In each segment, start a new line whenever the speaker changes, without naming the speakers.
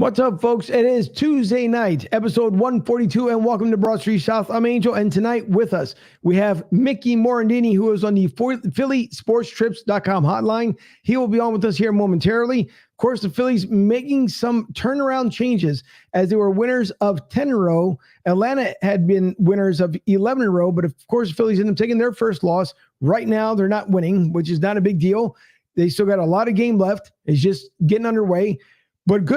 What's up, folks? It is Tuesday night, episode 142, and welcome to Broad Street South. I'm Angel, and tonight with us, we have Mickey Morandini, who is on the PhillySportsTrips.com hotline. He will be on with us here momentarily. Of course, the Phillies making some turnaround changes as they were winners of 10 in a row. Atlanta had been winners of 11 in a row, but of course, the Phillies ended up taking their first loss. Right now, they're not winning, which is not a big deal. They still got a lot of game left. It's just getting underway. But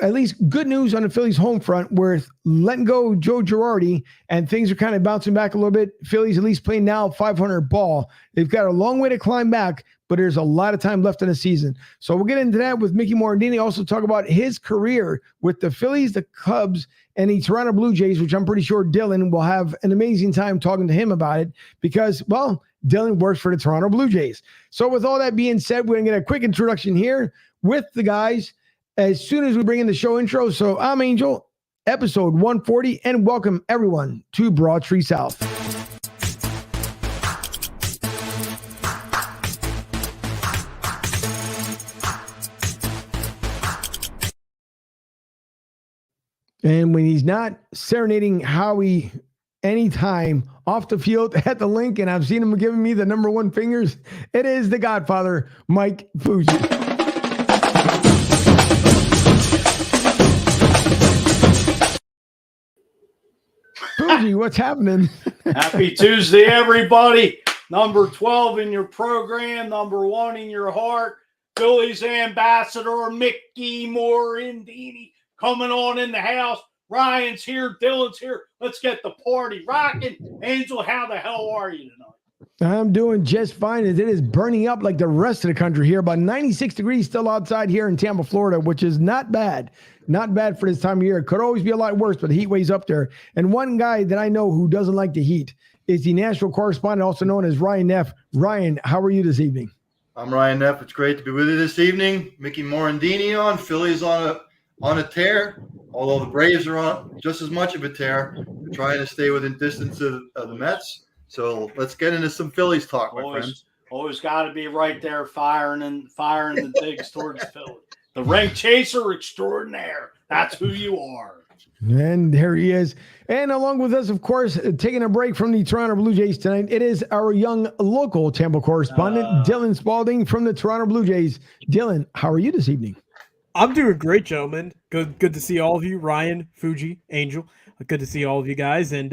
at least good news on the Phillies home front, where letting go Joe Girardi and things are kind of bouncing back a little bit. Phillies at least playing now 500 ball. They've got a long way to climb back, but there's a lot of time left in the season. So we'll get into that with Mickey Morandini. Also talk about his career with the Phillies, the Cubs, and the Toronto Blue Jays, which I'm pretty sure Dylan will have an amazing time talking to him about it because, well, Dylan works for the Toronto Blue Jays. So with all that being said, we're going to get a quick introduction here with the guys as soon as we bring in the show intro. So I'm Angel, episode 140, and welcome everyone to Broad Street South. And when he's not serenading Howie anytime off the field at the link, and I've seen him giving me the number one fingers, it is the Godfather, Mike Fuji. Fuji, what's happening?
Happy Tuesday, everybody. Number 12 in your program, number 1 in your heart. Phillies ambassador Mickey Morandini coming on in the house. Ryan's here, Dylan's here. Let's get the party rocking. Angel, how the hell are you tonight?
I'm doing just fine. It is burning up like the rest of the country here. About 96 degrees still outside here in Tampa, Florida, which is not bad. Not bad for this time of year. It could always be a lot worse, but the heat waves up there. And one guy that I know who doesn't like the heat is the national correspondent, also known as Ryan Neff. Ryan, how are you this evening?
I'm Ryan Neff. It's great to be with you this evening. Mickey Morandini on. Phillies on a tear, although the Braves are on just as much of a tear. We're trying to stay within distance of the Mets. So let's get into some Phillies talk, my friends.
Always got to be right there firing the digs towards Philly. The ring chaser extraordinaire. That's who you are.
And there he is. And along with us, of course, taking a break from the Toronto Blue Jays tonight, it is our young local Tampa correspondent, Dylan Spalding from the Toronto Blue Jays. Dylan, how are you this evening?
I'm doing great, gentlemen. Good to see all of you. Ryan, Fuji, Angel. Good to see all of you guys. And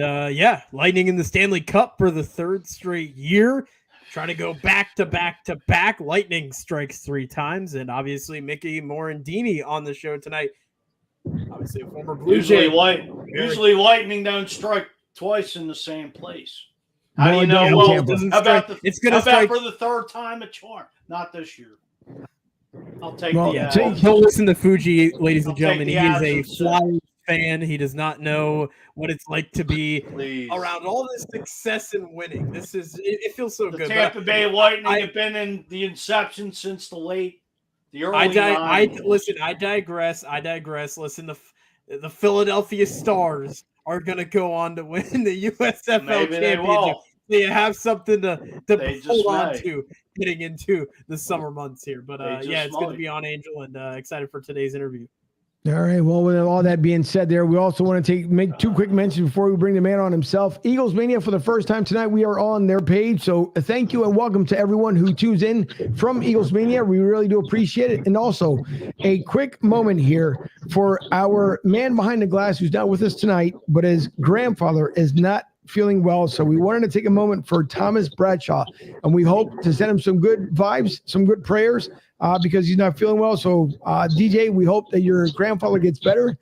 Lightning in the Stanley Cup for the third straight year. Trying to go back to back to back. Lightning strikes 3 times. And obviously Mickey Morandini on the show tonight. Obviously a former Blue Jay.
Usually Lightning don't strike twice in the same place. How do you know? Well,
it's going to strike
for the third time a charm. Not this year. I'll take
He'll listen to Fuji, ladies and gentlemen. He is a Flyers fan. He does not know what it's like to be around all this success and winning. It feels so good.
Tampa Bay Lightning have been in the inception since the early 90s.
I digress. Listen, the Philadelphia Stars are going to go on to win the USFL championship. They have something to hold on to getting into the summer months here. But it's good to be on, Angel, and excited for today's interview.
All right. Well, with all that being said there, we also want to make 2 quick mentions before we bring the man on himself. Eagles Mania for the first time tonight. We are on their page. So thank you and welcome to everyone who tunes in from Eagles Mania. We really do appreciate it. And also a quick moment here for our man behind the glass who's not with us tonight, but his grandfather is not feeling well. So we wanted to take a moment for Thomas Bradshaw, and we hope to send him some good vibes, some good prayers, because he's not feeling well. So DJ, we hope that your grandfather gets better,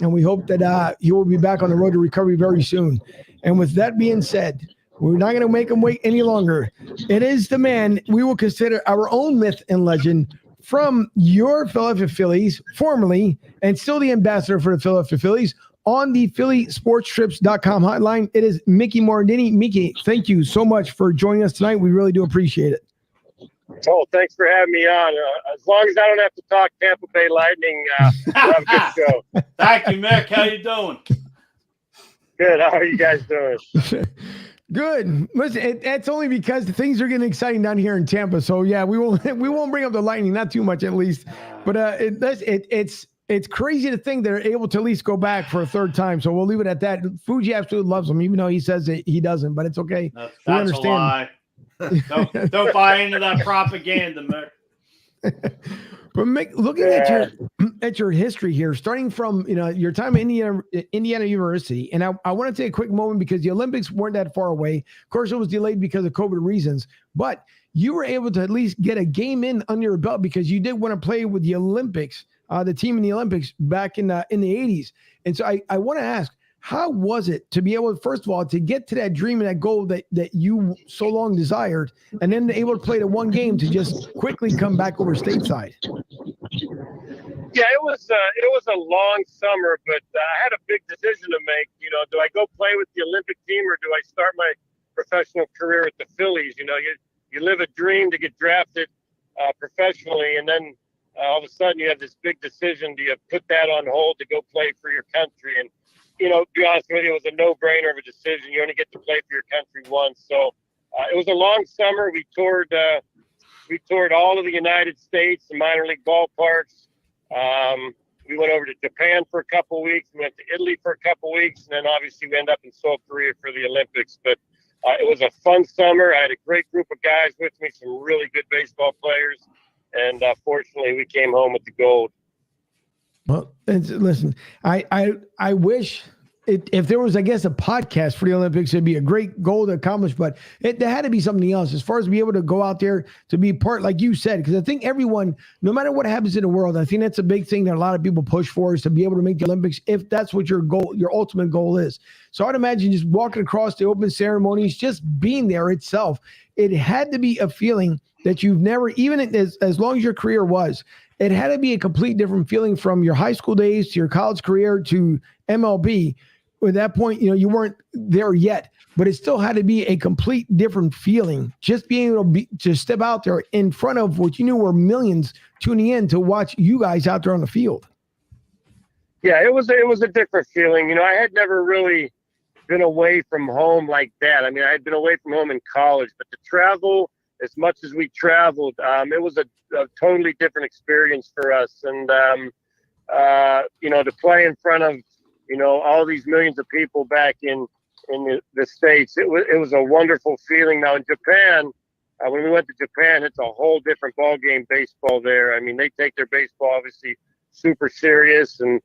and we hope that he will be back on the road to recovery very soon. And with that being said, we're not going to make him wait any longer. It is the man we will consider our own myth and legend from your Philadelphia Phillies, formerly and still the ambassador for the Philadelphia Phillies, on the PhillySportsTrips.com hotline. It is Mickey Morandini. Mickey, thank you so much for joining us tonight. We really do appreciate it.
Oh, thanks for having me on. As long as I don't have to talk Tampa Bay Lightning, we'll have a good show.
Thank you, Mick. How you doing?
Good. How are you guys doing?
Good. Listen, it's only because things are getting exciting down here in Tampa. So yeah, we won't bring up the Lightning, not too much at least. But it's it's crazy to think they're able to at least go back for a third time. So we'll leave it at that. Fuji absolutely loves hthem, even though he says that he doesn't, but it's okay.
That's
We
a
understand.
lie. Don't buy into that propaganda, Mick.
But Mick, looking at your history here, starting from your time at Indiana University, and I want to take a quick moment because the Olympics weren't that far away. Of course, it was delayed because of COVID reasons, but you were able to at least get a game in under your belt because you did want to play with the Olympics, the team in the Olympics back in the 80s. And so I want to ask, how was it to be able, first of all, to get to that dream and that goal that you so long desired, and then able to play the one game to just quickly come back over stateside?
Yeah, it was a long summer, but I had a big decision to make. Do I go play with the Olympic team or do I start my professional career at the Phillies? You live a dream to get drafted professionally, and then all of a sudden you have this big decision. Do you put that on hold to go play for your country? And to be honest with you, it was a no-brainer of a decision. You only get to play for your country once. So it was a long summer. We toured all of the United States, the minor league ballparks. We went over to Japan for a couple of weeks. We went to Italy for a couple of weeks. And then obviously we ended up in Seoul, Korea for the Olympics. But it was a fun summer. I had a great group of guys with me, some really good baseball players. And fortunately, we came home with the gold.
Well, listen, I wish if there was, I guess, a podcast for the Olympics, it'd be a great goal to accomplish, but there had to be something else as far as be able to go out there to be part, like you said, because I think everyone, no matter what happens in the world, I think that's a big thing that a lot of people push for is to be able to make the Olympics if that's what your goal, your ultimate goal is. So I'd imagine just walking across the open ceremonies, just being there itself, it had to be a feeling that you've never, even as long as your career was, it had to be a complete different feeling from your high school days to your college career to MLB. At that point, you weren't there yet, but it still had to be a complete different feeling. Just being able to step out there in front of what you knew were millions tuning in to watch you guys out there on the field.
Yeah, it was a different feeling. I had never really been away from home like that. I mean, I had been away from home in college, but to travel as much as we traveled, it was a totally different experience for us. And, to play in front of, all these millions of people back in the States, it was a wonderful feeling. Now in Japan, when we went to Japan, it's a whole different ball game, baseball there. I mean, they take their baseball obviously super serious, and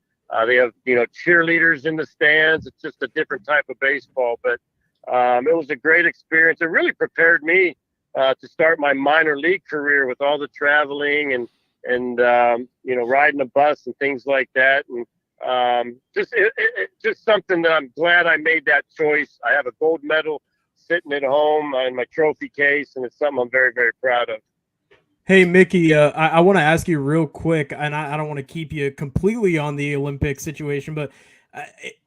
they have, cheerleaders in the stands. It's just a different type of baseball, but it was a great experience. It really prepared me to start my minor league career with all the traveling and riding a bus and things like that. And just something that I'm glad I made that choice. I have a gold medal sitting at home in my trophy case, and it's something I'm very, very proud of.
Hey, Mickey, I want to ask you real quick, and I don't want to keep you completely on the Olympic situation, but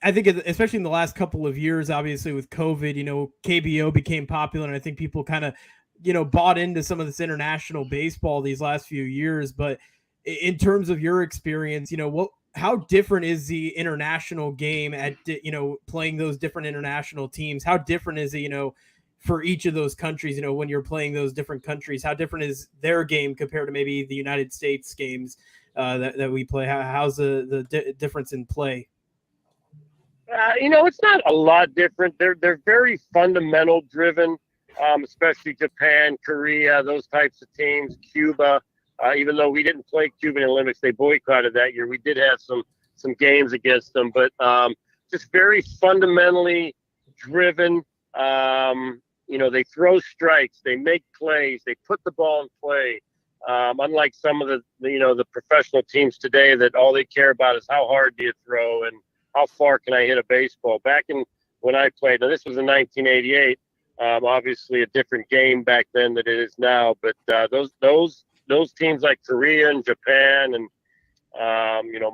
I think especially in the last couple of years, obviously with COVID, KBO became popular, and I think people kind of, bought into some of this international baseball these last few years. But in terms of your experience, how different is the international game at, playing those different international teams? How different is it, for each of those countries, when you're playing those different countries, how different is their game compared to maybe the United States games that we play? How's the difference in play?
It's not a lot different. They're very fundamental driven, especially Japan, Korea, those types of teams, Cuba. Even though we didn't play Cuban Olympics, they boycotted that year. We did have some games against them, but just very fundamentally driven. They throw strikes, they make plays, they put the ball in play. Unlike some of the professional teams today that all they care about is how hard do you throw and how far can I hit a baseball. Back when I played, now this was in 1988. Obviously a different game back then than it is now, but those teams like Korea and Japan and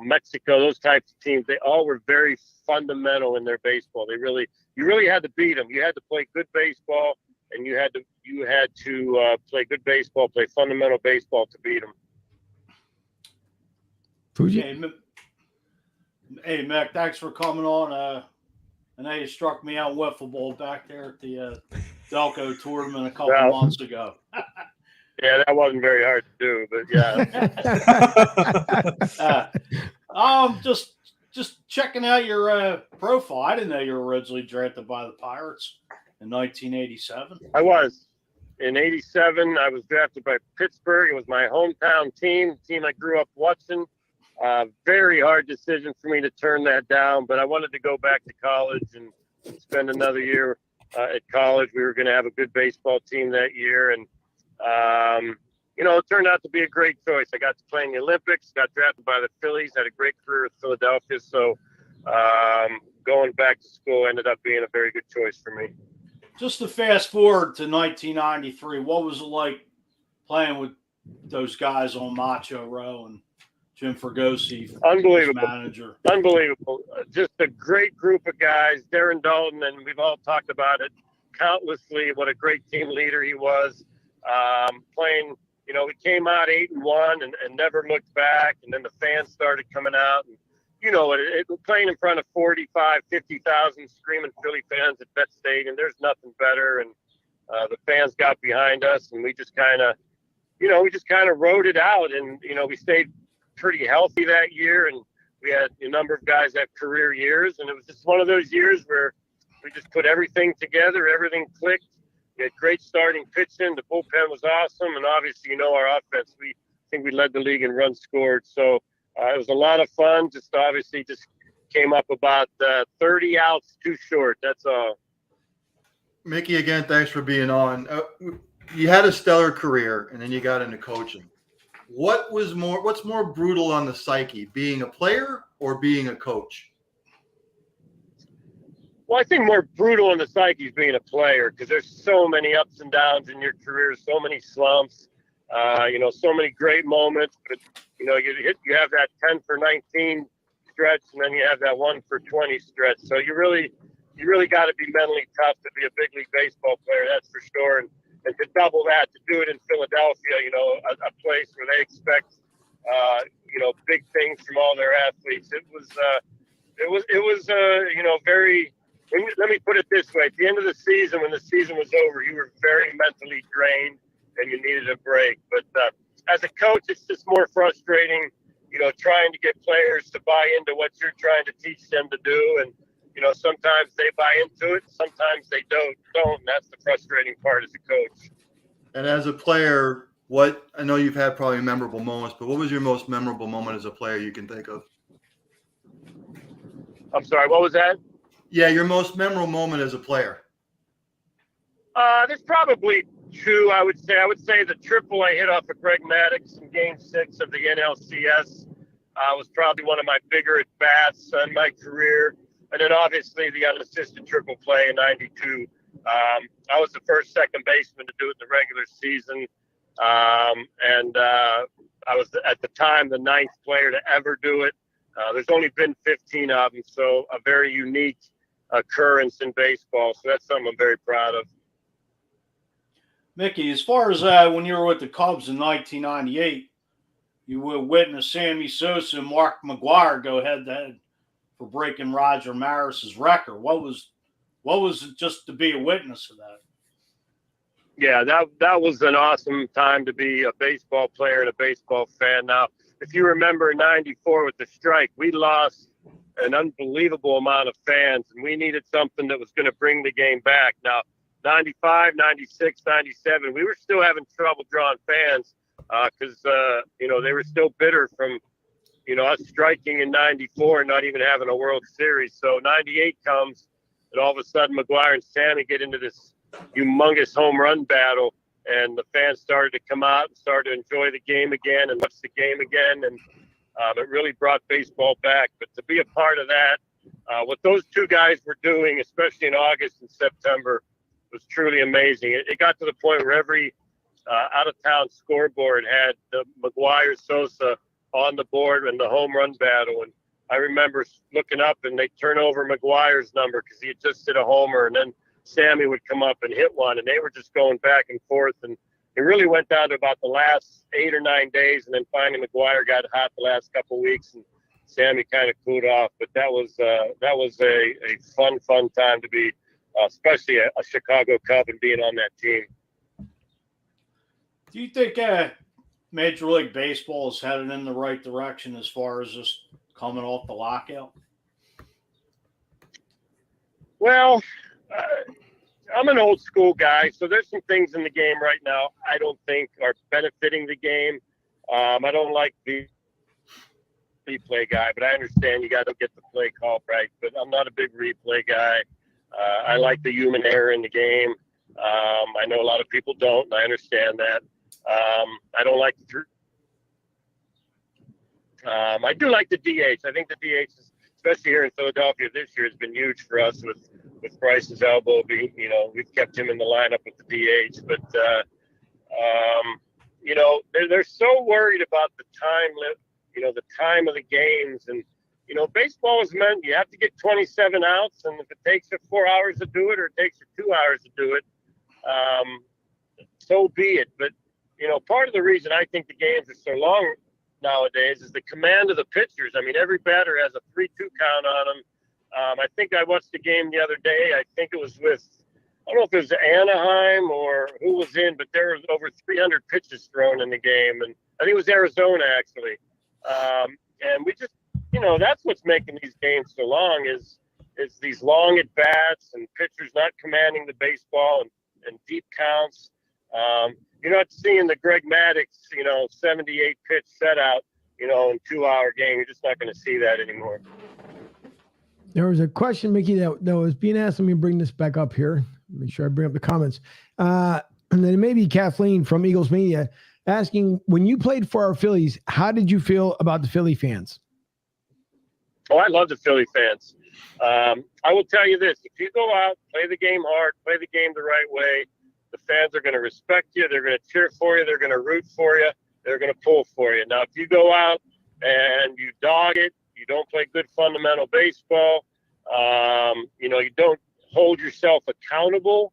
Mexico, those types of teams, they all were very fundamental in their baseball. You really had to beat them. You had to play good baseball, and you had to play good baseball, play fundamental baseball to beat them.
Fuji?
Hey, Mick, thanks for coming on. I know you struck me out wiffle ball back there at the Delco tournament a couple months ago.
Yeah, that wasn't very hard to do, but yeah.
Just checking out your profile. I didn't know you were originally drafted by the Pirates in 1987.
I was. In 87, I was drafted by Pittsburgh. It was my hometown team, the team I grew up watching. Very hard decision for me to turn that down, but I wanted to go back to college and spend another year at college. We were going to have a good baseball team that year, and it turned out to be a great choice. I got to play in the Olympics, got drafted by the Phillies, had a great career at Philadelphia, so going back to school ended up being a very good choice for me.
Just to fast forward to 1993, what was it like playing with those guys on Macho Row and Jim Fregosi,
unbelievable
manager?
Unbelievable. Just a great group of guys. Darren Dalton, and we've all talked about it countlessly, what a great team leader he was. Playing, we came out 8-1 and never looked back, and then the fans started coming out. And, playing in front of 45, 50,000 screaming Philly fans at Vet Stadium, there's nothing better. And the fans got behind us, and we just kind of rode it out. And, we stayed pretty healthy that year, and we had a number of guys have career years. And it was just one of those years where we just put everything together, everything clicked. We had great starting pitching. The bullpen was awesome. And obviously, our offense, I think we led the league in runs scored. So, it was a lot of fun. Just came up about 30 outs too short. That's all.
Mickey, again, thanks for being on. You had a stellar career, and then you got into coaching. What's more brutal on the psyche, being a player or being a coach?
Well, I think more brutal on the psyche is being a player, because there's so many ups and downs in your career, so many slumps, so many great moments. But you have that 10 for 19 stretch, and then you have that 1 for 20 stretch. So you really got to be mentally tough to be a big league baseball player. That's for sure. And to double that, to do it in Philadelphia, a place where they expect, big things from all their athletes. It was very. Let me put it this way: at the end of the season, when the season was over, you were very mentally drained and you needed a break. But as a coach, it's just more frustrating, trying to get players to buy into what you're trying to teach them to do. And, sometimes they buy into it, sometimes they don't. And that's the frustrating part as a coach.
And as a player, I know you've had probably memorable moments, but what was your most memorable moment as a player you can think of?
I'm sorry, what was that?
Yeah, your most memorable moment as a player.
There's probably two, I would say. I would say the triple I hit off of Greg Maddux in Game 6 of the NLCS was probably one of my bigger at-bats in my career. And then obviously the unassisted triple play in 92. I was the first second baseman to do it in the regular season. And I was, at the time, the 9th player to ever do it. There's only been 15 of them, so a very unique occurrence in baseball. So that's something I'm very proud of.
Mickey, as far as when you were with the Cubs in 1998, you will witness Sammy Sosa and Mark McGwire go head-to-head for breaking Roger Maris's record. What was it just to be a witness of that?
Yeah, that was an awesome time to be a baseball player and a baseball fan. Now, if you remember in 94 with the strike, we lost an unbelievable amount of fans, and we needed something that was going to bring the game back. Now, 95, 96, 97, we were still having trouble drawing fans because, they were still bitter from, us striking in 94 and not even having a World Series. So 98 comes, and all of a sudden McGwire and Sammy get into this humongous home run battle, and the fans started to come out and started to enjoy the game again and watch the game again, and it really brought baseball back. But to be a part of that, what those two guys were doing, especially in August and September, was truly amazing. It got to the point where every out-of-town scoreboard had the McGwire-Sosa on the board in the home run battle. And I remember looking up, and they turn over McGwire's number because he had just hit a homer, and then Sammy would come up and hit one, and they were just going back and forth. And it really went down to about the last 8 or 9 days, and then finally McGwire got hot the last couple of weeks, and Sammy kind of cooled off. But that was a fun time to be, especially a Chicago Cub and being on that team.
Do you think Major League Baseball is headed in the right direction as far as just coming off the lockout?
Well, I'm an old school guy, so there's some things in the game right now I don't think are benefiting the game. I don't like the replay guy, but I understand you got to get the play call right. But I'm not a big replay guy. I like the human error in the game. I know a lot of people don't, and I understand that. I don't like the I do like the DH. I think the DH, especially here in Philadelphia this year, has been huge for us with Bryce's elbow being, we've kept him in the lineup with the DH. But, they're so worried about the time of the games. And, baseball is meant, you have to get 27 outs. And if it takes you 4 hours to do it or it takes you 2 hours to do it, so be it. But, part of the reason I think the games are so long nowadays is the command of the pitchers. I mean, every batter has a 3-2 count on them. I think I watched the game the other day. I think it was with, I don't know if it was Anaheim or who was in, but there was over 300 pitches thrown in the game. And I think it was Arizona, actually. And we just, that's what's making these games so long is these long at-bats and pitchers not commanding the baseball and deep counts. You're not seeing the Greg Maddux, 78 pitch setout, in 2-hour game. You're just not going to see that anymore.
There was a question, Mickey, that was being asked. Let me bring this back up here. Make sure I bring up the comments. And then maybe Kathleen from Eagles Media asking, when you played for our Phillies, how did you feel about the Philly fans?
Oh, I love the Philly fans. I will tell you this. If you go out, play the game hard, play the game the right way, the fans are going to respect you. They're going to cheer for you. They're going to root for you. They're going to pull for you. Now, if you go out and you dog it, you don't play good fundamental baseball, you don't hold yourself accountable,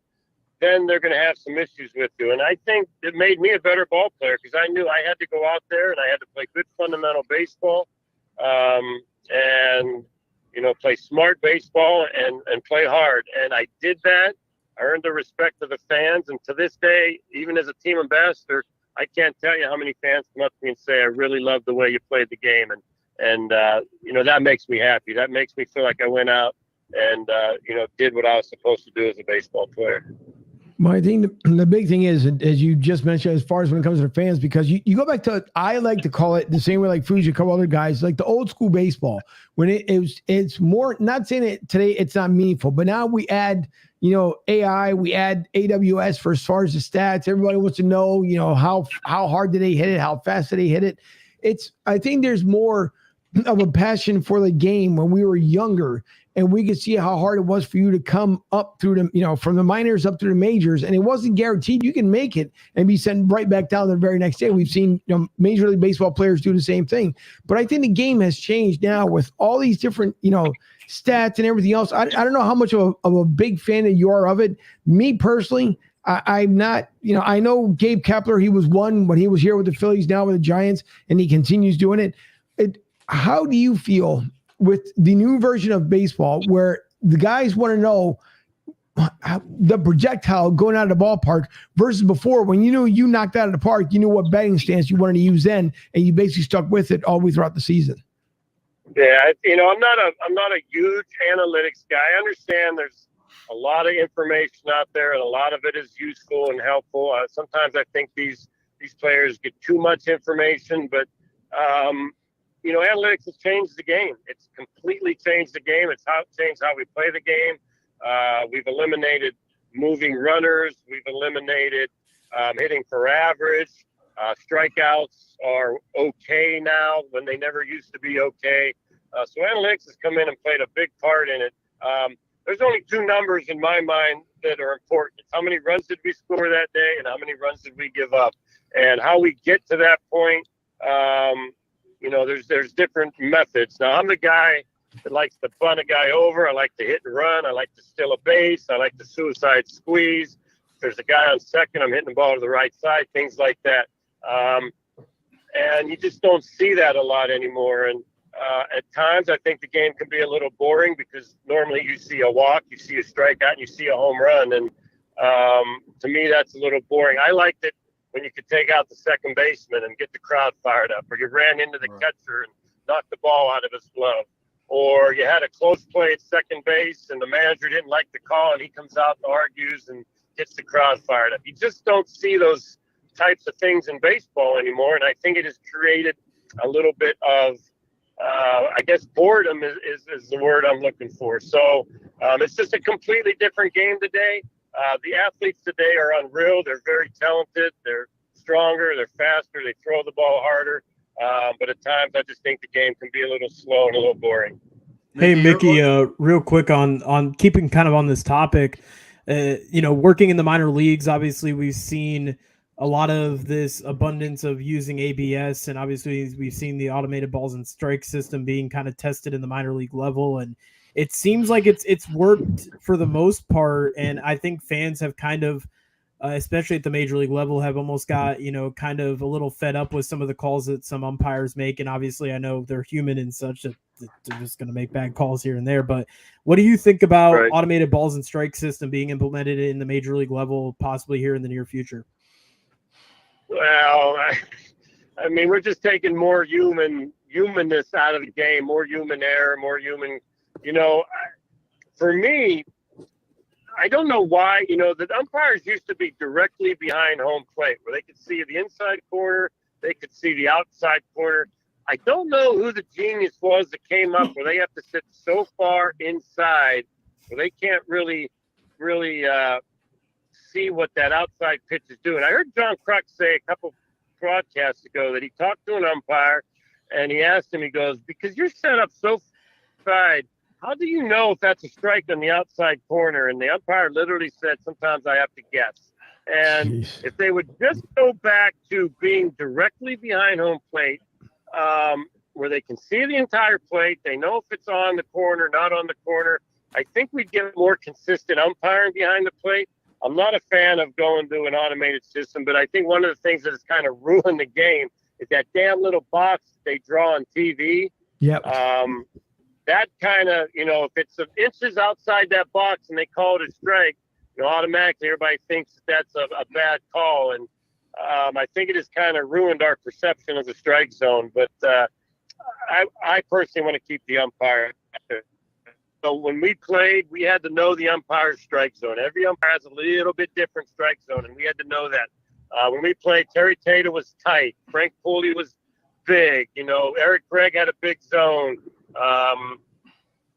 then they're going to have some issues with you. And I think it made me a better ball player because I knew I had to go out there and I had to play good fundamental baseball and play smart baseball and play hard. And I did that. I earned the respect of the fans. And to this day, even as a team ambassador, I can't tell you how many fans come up to me and say, I really love the way you played the game. And that makes me happy. That makes me feel like I went out and, did what I was supposed to do as a baseball player.
Well, I think the big thing is, as you just mentioned, as far as when it comes to the fans, because you go back to, I like to call it the same way like Fuji, a couple other guys, like the old school baseball, when it's more, not saying it today, it's not meaningful, but now we add, AI, we add AWS for as far as the stats. Everybody wants to know, how hard did they hit it? How fast did they hit it? I think there's more of a passion for the game when we were younger, and we could see how hard it was for you to come up through the, from the minors up through the majors, and it wasn't guaranteed you can make it and be sent right back down the very next day. We've seen Major League Baseball players do the same thing, but I think the game has changed now with all these different, stats and everything else. I don't know how much of a big fan that you are of it. Me personally, I'm not, I know Gabe Kepler, he was one when he was here with the Phillies, now with the Giants, and he continues doing it. How do you feel with the new version of baseball where the guys want to know the projectile going out of the ballpark versus before when you knocked out of the park, you knew what batting stance you wanted to use then, and you basically stuck with it all the way throughout the season?
Yeah, I'm not a huge analytics guy. I understand there's a lot of information out there, and a lot of it is useful and helpful. Sometimes I think these players get too much information, but analytics has changed the game. It's completely changed the game. It's changed how we play the game. We've eliminated moving runners. We've eliminated hitting for average. Strikeouts are okay now when they never used to be okay. So analytics has come in and played a big part in it. There's only two numbers in my mind that are important. It's how many runs did we score that day and how many runs did we give up. And how we get to that point, there's different methods. Now, I'm the guy that likes to bunt a guy over. I like to hit and run. I like to steal a base. I like the suicide squeeze. If there's a guy on second, I'm hitting the ball to the right side, things like that. And you just don't see that a lot anymore. And at times, I think the game can be a little boring because normally you see a walk, you see a strikeout, and you see a home run. And to me, that's a little boring. I liked it when you could take out the second baseman and get the crowd fired up, or you ran into the catcher and knocked the ball out of his glove. Or you had a close play at second base and the manager didn't like the call and he comes out and argues and gets the crowd fired up. You just don't see those types of things in baseball anymore. And I think it has created a little bit of, I guess, boredom is the word I'm looking for. So it's just a completely different game today. The athletes today are unreal. They're very talented. They're stronger. They're faster. They throw the ball harder. But at times, I just think the game can be a little slow and a little boring.
Hey, Mickey, real quick on keeping kind of on this topic, working in the minor leagues, obviously we've seen a lot of this abundance of using ABS, and obviously we've seen the automated balls and strike system being kind of tested in the minor league level, and it seems like it's worked for the most part, and I think fans have kind of, especially at the major league level, have almost got, kind of a little fed up with some of the calls that some umpires make. And obviously I know they're human and such, that they're just going to make bad calls here and there. But what do you think about automated balls and strike system being implemented in the major league level, possibly here in the near future?
Well, I mean, we're just taking more humanness out of the game, more human error, more human, for me, I don't know why, the umpires used to be directly behind home plate where they could see the inside corner, they could see the outside corner. I don't know who the genius was that came up where they have to sit so far inside where they can't really see what that outside pitch is doing. I heard John Kruk say a couple broadcasts ago that he talked to an umpire and he asked him, he goes, because you're set up so side, how do you know if that's a strike on the outside corner? And the umpire literally said, sometimes I have to guess. And if they would just go back to being directly behind home plate, where they can see the entire plate, they know if it's on the corner, not on the corner, I think we'd get more consistent umpiring behind the plate. I'm not a fan of going to an automated system, but I think one of the things that has kind of ruined the game is that damn little box they draw on TV.
Yep.
That kind of, if it's inches outside that box and they call it a strike, automatically everybody thinks that's a bad call. And I think it has kind of ruined our perception of the strike zone. But I personally want to keep the umpire. So when we played, we had to know the umpire's strike zone. Every umpire has a little bit different strike zone, and we had to know that. When we played, Terry Taylor was tight. Frank Pulley was big. Eric Gregg had a big zone. A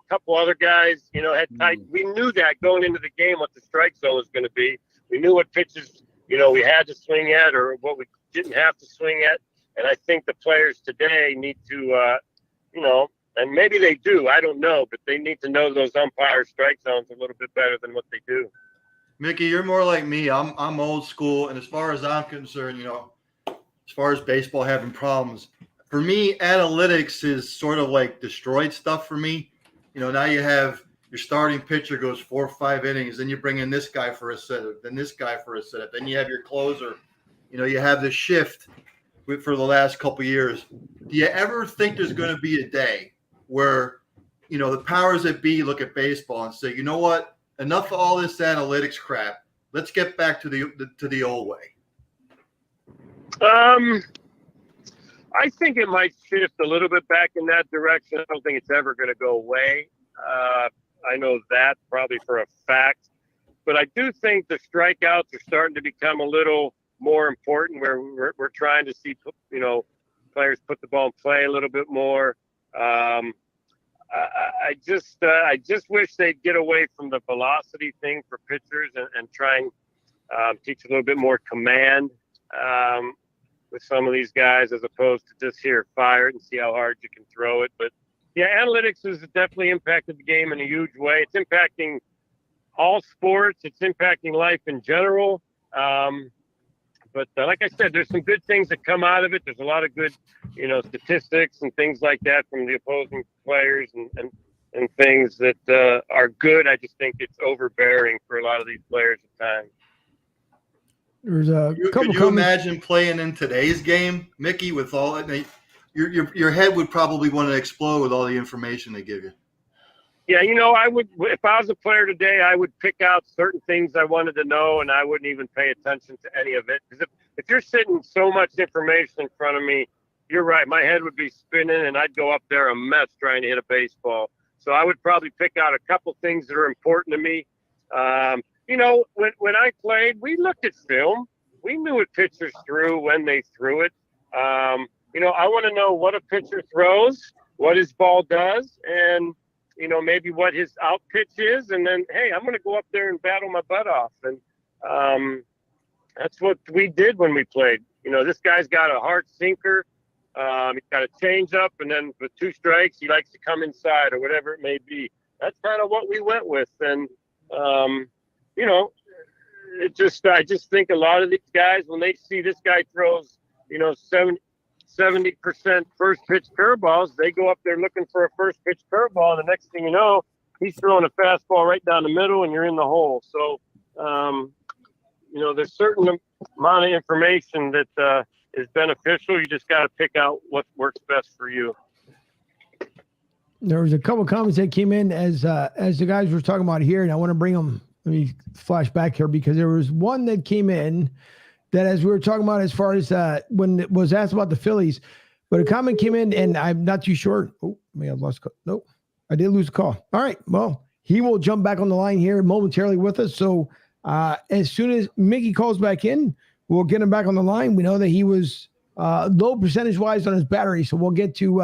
couple other guys, had tight. We knew that going into the game what the strike zone was going to be. We knew what pitches, we had to swing at or what we didn't have to swing at. And I think the players today need to, and maybe they do, I don't know, but they need to know those umpire strike zones a little bit better than what they do.
Mickey, you're more like me. I'm old school, and as far as I'm concerned, as far as baseball having problems, for me, analytics is sort of like destroyed stuff for me. Now you have your starting pitcher goes 4 or 5 innings, then you bring in this guy for a setup, then this guy for a setup, then you have your closer. You have the shift for the last couple of years. Do you ever think there's going to be a day where, the powers that be look at baseball and say, you know what, enough of all this analytics crap. Let's get back to the old way.
I think it might shift a little bit back in that direction. I don't think it's ever going to go away. I know that probably for a fact. But I do think the strikeouts are starting to become a little more important where we're trying to see, players put the ball in play a little bit more. I just wish they'd get away from the velocity thing for pitchers and try and teach a little bit more command with some of these guys as opposed to just fire it and see how hard you can throw it. But yeah, analytics has definitely impacted the game in a huge way. It's impacting all sports. It's impacting life in general. But like I said, there's some good things that come out of it. There's a lot of good, statistics and things like that from the opposing players and things that are good. I just think it's overbearing for a lot of these players at times.
There's a couple.
Could you imagine playing in today's game, Mickey, with all that? Your head would probably want to explode with all the information they give you.
Yeah, I would, if I was a player today, I would pick out certain things I wanted to know, and I wouldn't even pay attention to any of it. Because if you're sitting so much information in front of me, you're right. My head would be spinning, and I'd go up there a mess trying to hit a baseball. So I would probably pick out a couple things that are important to me. When I played, we looked at film. We knew what pitchers threw when they threw it. I want to know what a pitcher throws, what his ball does, and maybe what his out pitch is. And then, hey, I'm going to go up there and battle my butt off. And that's what we did when we played. This guy's got a hard sinker. He's got a change up, and then with 2 strikes, he likes to come inside or whatever it may be. That's kind of what we went with. And, I just think a lot of these guys, when they see this guy throws, 70% first pitch curveballs, they go up there looking for a first pitch curveball. And the next thing you know, he's throwing a fastball right down the middle and you're in the hole. So, there's certain amount of information that is beneficial. You just got to pick out what works best for you.
There was a couple comments that came in as the guys were talking about here, and I want to bring them. Let me flash back here because there was one that came in that, as we were talking about, as far as when it was asked about the Phillies, but a comment came in, and I'm not too sure. Oh, may have lost. Nope, I did lose a call. All right, well, he will jump back on the line here momentarily with us. So as soon as Mickey calls back in, we'll get him back on the line. We know that he was low percentage-wise on his battery, so we'll get to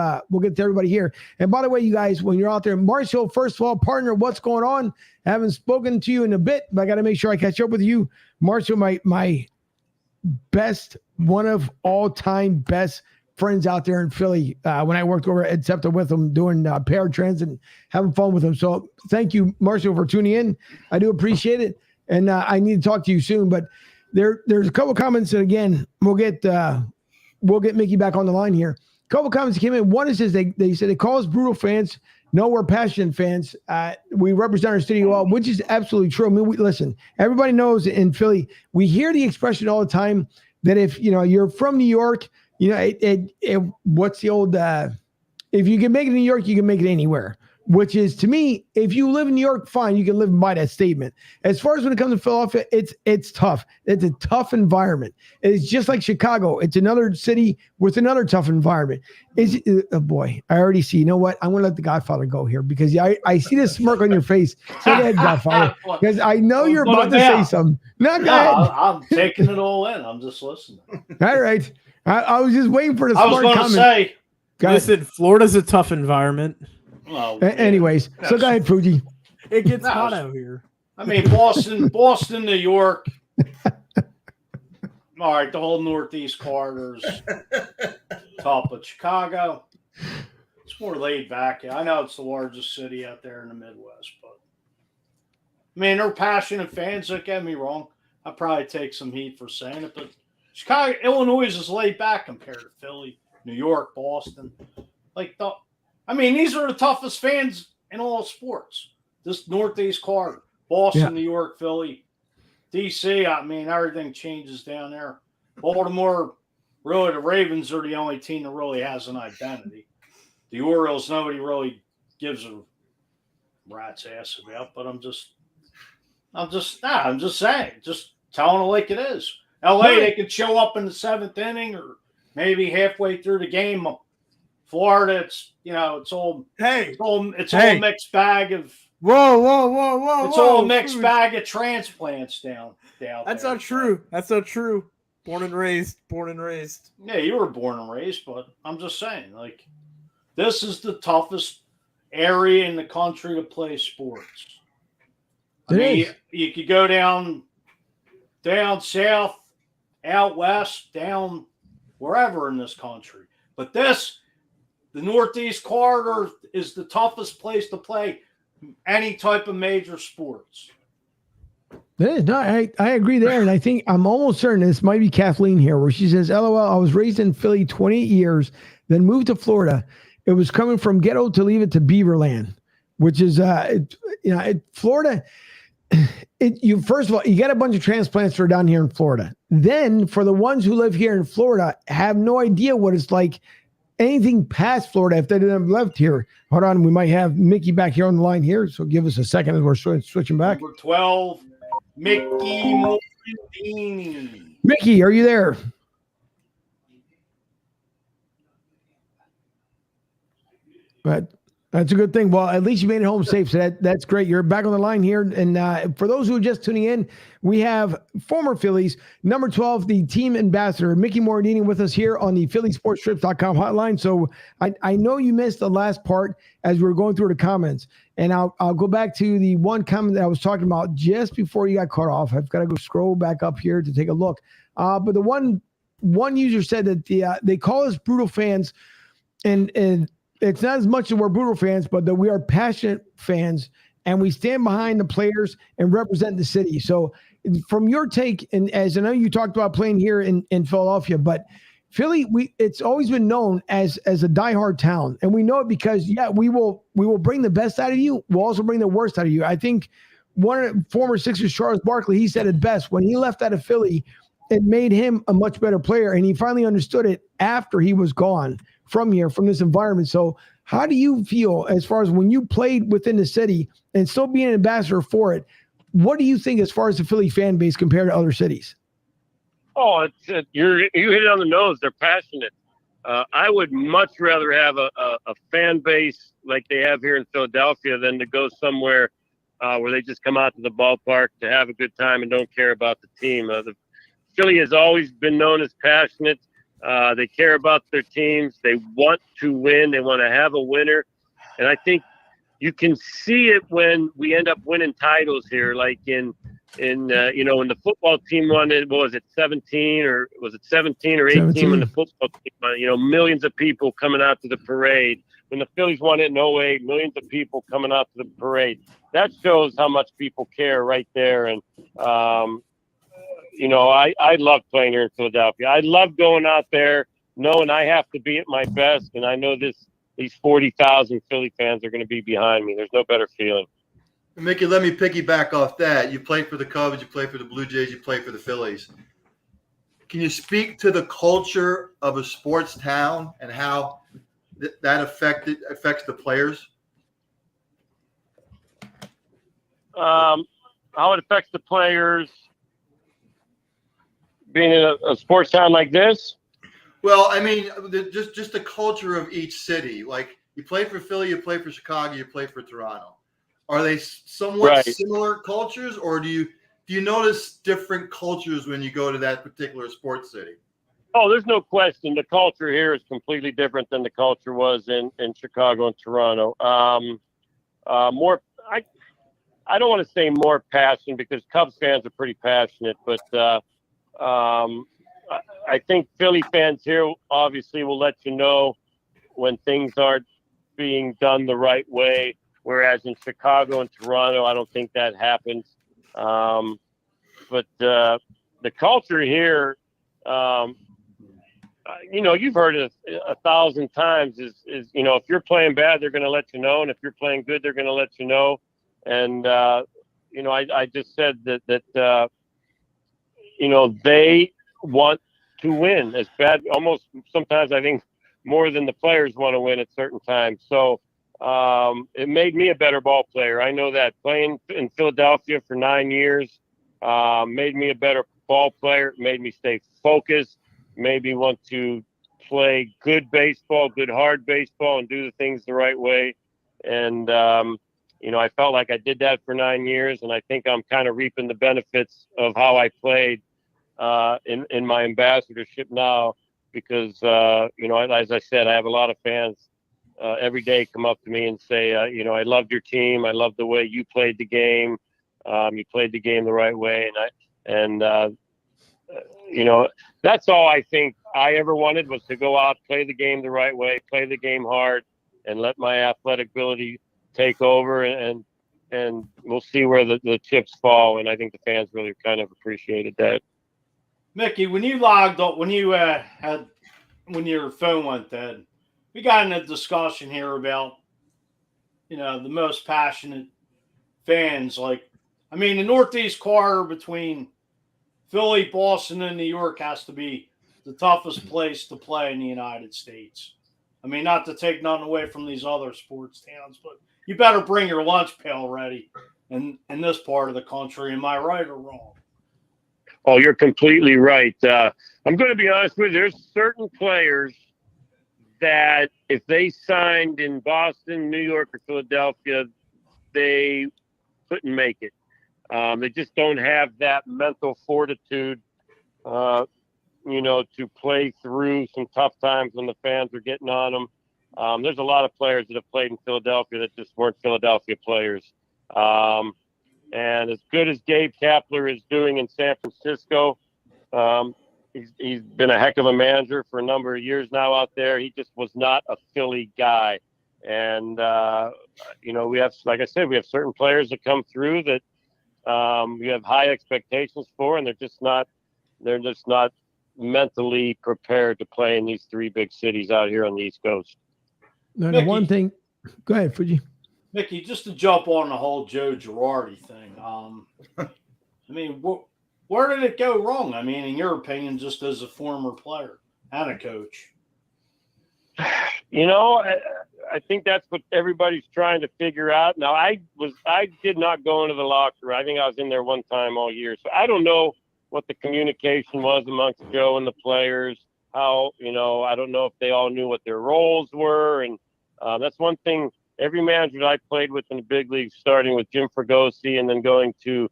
everybody here. And by the way, you guys, when you're out there, Marshall, first of all, partner, what's going on? I haven't spoken to you in a bit, but I got to make sure I catch up with you. Marshall, my best, one of all-time best friends out there in Philly. When I worked over at SEPTA with him, doing paratransit and having fun with him. So thank you, Marshall, for tuning in. I do appreciate it, and I need to talk to you soon. But there's a couple comments, and again, we'll get Mickey back on the line here. A couple comments came in. One is they said they call us brutal fans. No, we're passionate fans. We represent our city well, which is absolutely true. I mean, listen, everybody knows in Philly, we hear the expression all the time that if you're from New York, what's the old if you can make it in New York, you can make it anywhere. Which is, to me, if you live in New York, fine, you can live by that statement. As far as when it comes to Philadelphia, it's tough. It's a tough environment. It's just like Chicago. It's another city with another tough environment. Oh boy, I already see. You know what? I'm going to let the Godfather go here because I see this smirk on your face. So go ahead, Godfather, because I know you're about to say something. No, go ahead.
I'm taking it all in. I'm just listening.
All right. I was just waiting for the smart comment.
I was going to say.
Listen, Florida's a tough environment.
Well, yeah.
Anyways, so go ahead, Fuji.
It gets hot out here.
I mean, Boston, New York. All right, the whole Northeast corridors. Top of Chicago. It's more laid back. I know it's the largest city out there in the Midwest, but I mean, they're passionate fans. Don't get me wrong. I probably take some heat for saying it, but Chicago, Illinois is laid back compared to Philly, New York, Boston. These are the toughest fans in all sports. This Northeast corridor, Boston, New York, Philly, D.C., everything changes down there. Baltimore, really, the Ravens are the only team that really has an identity. The Orioles, nobody really gives a rat's ass about, but I'm just saying, just telling it like it is. L.A., they could show up in the 7th inning or maybe halfway through the game. Florida, it's all a mixed bag of
whoa.
It's all a mixed bag of transplants down
That's
there.
not true. That's not true. Born and raised.
Yeah, you were born and raised, but I'm just saying, this is the toughest area in the country to play sports. You could go down south, out west, down wherever in this country, but the Northeast corridor is the toughest place to play any type of major sports.
It is. No, I agree there. And I think I'm almost certain this might be Kathleen here, where she says, LOL, I was raised in Philly 28 years, then moved to Florida. It was coming from ghetto to leave it to Beaverland, which is, Florida. First of all, you got a bunch of transplants that are down here in Florida. Then for the ones who live here in Florida, have no idea what it's like anything past Florida if they didn't have left here. Hold on, we might have Mickey back here on the line here, so give us a second as we're switching back.
Number 12, Mickey Morandini.
Mickey, are you there? But that's a good thing. Well, at least you made it home safe. So that's great. You're back on the line here. And for those who are just tuning in, we have former Phillies, number 12, the team ambassador, Mickey Morandini, with us here on the PhillySportsTrips.com hotline. So I know you missed the last part as we were going through the comments. And I'll go back to the one comment that I was talking about just before you got cut off. I've got to go scroll back up here to take a look. But the one user said that they call us brutal fans, and it's not as much that we're brutal fans, but that we are passionate fans, and we stand behind the players and represent the city. So from your take, and as I know you talked about playing here in Philadelphia, but Philly, it's always been known as a diehard town. And we know it because, we will bring the best out of you. We'll also bring the worst out of you. I think one of the former Sixers, Charles Barkley, he said it best. When he left out of Philly, it made him a much better player. And he finally understood it after he was gone from here, from this environment. So how do you feel as far as when you played within the city and still being an ambassador for it? What do you think as far as the Philly fan base compared to other cities?
Oh, you hit it on the nose. They're passionate. I would much rather have a fan base like they have here in Philadelphia than to go somewhere where they just come out to the ballpark to have a good time and don't care about the team. The Philly has always been known as passionate. They care about their teams. They want to win. They want to have a winner. And I think you can see it when we end up winning titles here, like when the football team won it, what was it, 17 or 18 when the football team won, millions of people coming out to the parade. When the Phillies won it in 08, millions of people coming out to the parade. That shows how much people care right there. And, I love playing here in Philadelphia. I love going out there knowing I have to be at my best, and I know these 40,000 Philly fans are going to be behind me. There's no better feeling.
Mickey, let me piggyback off that. You played for the Cubs, you played for the Blue Jays, you played for the Phillies. Can you speak to the culture of a sports town and how that affects the players?
How it affects the players being in a sports town like this?
Well, I mean, just the culture of each city. Like, you play for Philly, you play for Chicago, you play for Toronto. Are they somewhat similar cultures, or do you notice different cultures when you go to that particular sports city?
Oh, there's no question. The culture here is completely different than the culture was in Chicago and Toronto. More, I don't want to say more passion because Cubs fans are pretty passionate, but I think Philly fans here obviously will let you know when things aren't being done the right way, whereas in Chicago and Toronto, I don't think that happens. But the culture here, you've heard it 1,000 times is if you're playing bad, they're going to let you know, and if you're playing good, they're going to let you know. And I just said that they want to win as bad, almost sometimes I think more than the players want to win at certain times. So it made me a better ball player. I know that playing in Philadelphia for 9 years made me a better ball player. It made me stay focused, made me want to play good baseball, good hard baseball, and do the things the right way. And, I felt like I did that for 9 years, and I think I'm kind of reaping the benefits of how I played in my ambassadorship now because, as I said, I have a lot of fans every day come up to me and say, I loved your team. I loved the way you played the game. You played the game the right way. That's all I think I ever wanted was to go out, play the game the right way, play the game hard, and let my athletic ability take over. And we'll see where the chips fall. And I think the fans really kind of appreciated that.
Mickey, when you logged up, when your phone went dead, we got in a discussion here about, the most passionate fans. The Northeast corridor between Philly, Boston, and New York has to be the toughest place to play in the United States. Not to take nothing away from these other sports towns, but you better bring your lunch pail ready in this part of the country. Am I right or wrong?
Oh, you're completely right. I'm going to be honest with you. There's certain players that if they signed in Boston, New York, or Philadelphia, they couldn't make it. They just don't have that mental fortitude, to play through some tough times when the fans are getting on them. There's a lot of players that have played in Philadelphia that just weren't Philadelphia players. And as good as Gabe Kapler is doing in San Francisco, he's been a heck of a manager for a number of years now out there. He just was not a Philly guy. And, we have, like I said, we have certain players that come through that we have high expectations for, and they're just not mentally prepared to play in these three big cities out here on the East Coast.
No,
Mickey,
one thing. Go ahead, Fuji.
Mickey, just to jump on the whole Joe Girardi thing. Where did it go wrong? I mean, in your opinion, just as a former player and a coach.
I think that's what everybody's trying to figure out. Now, I did not go into the locker room. I think I was in there one time all year. So I don't know what the communication was amongst Joe and the players. How, I don't know if they all knew what their roles were. And that's one thing. Every manager that I played with in the big leagues, starting with Jim Fregosi and then going to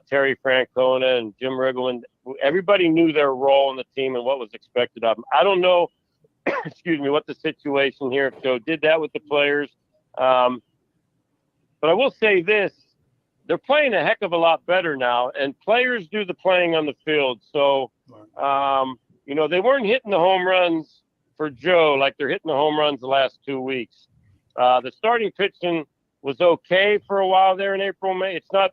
Terry Francona and Jim Riggleman, everybody knew their role in the team and what was expected of them. I don't know, what the situation here, if Joe did that with the players. But I will say this, they're playing a heck of a lot better now, and players do the playing on the field. So, they weren't hitting the home runs for Joe like they're hitting the home runs the last 2 weeks. The starting pitching was okay for a while there in April, May. It's not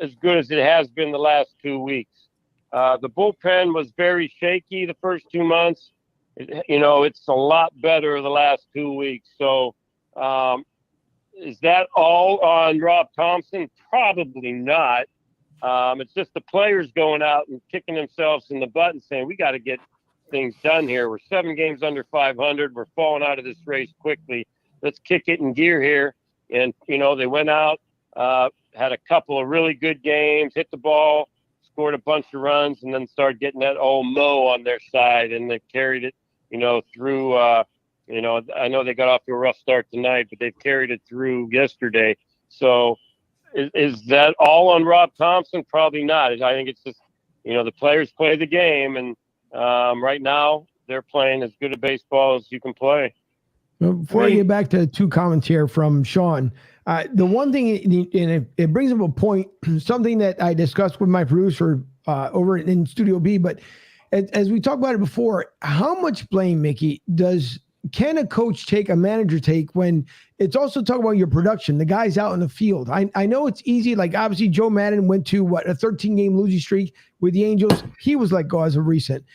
as good as it has been the last 2 weeks. The bullpen was very shaky the first 2 months. It's a lot better the last 2 weeks. So is that all on Rob Thomson? Probably not. It's just the players going out and kicking themselves in the butt and saying, we got to get things done here. We're 7 games under 500. We're falling out of this race quickly. Let's kick it in gear here. And, they went out, had a couple of really good games, hit the ball, scored a bunch of runs, and then started getting that old Mo on their side. And they carried it, through, I know they got off to a rough start tonight, but they've carried it through yesterday. So is that all on Rob Thomson? Probably not. I think it's just, the players play the game, and right now they're playing as good a baseball as you can play.
Before I get back to 2 comments here from Sean, the one thing, and it brings up a point, something that I discussed with my producer over in Studio B, but as we talked about it before, how much blame, Mickey, can a coach take, a manager take, when it's also talking about your production, the guys out in the field? I know it's easy. Like, obviously, Joe Madden went to a 13-game losing streak with the Angels. He was let go as of recent.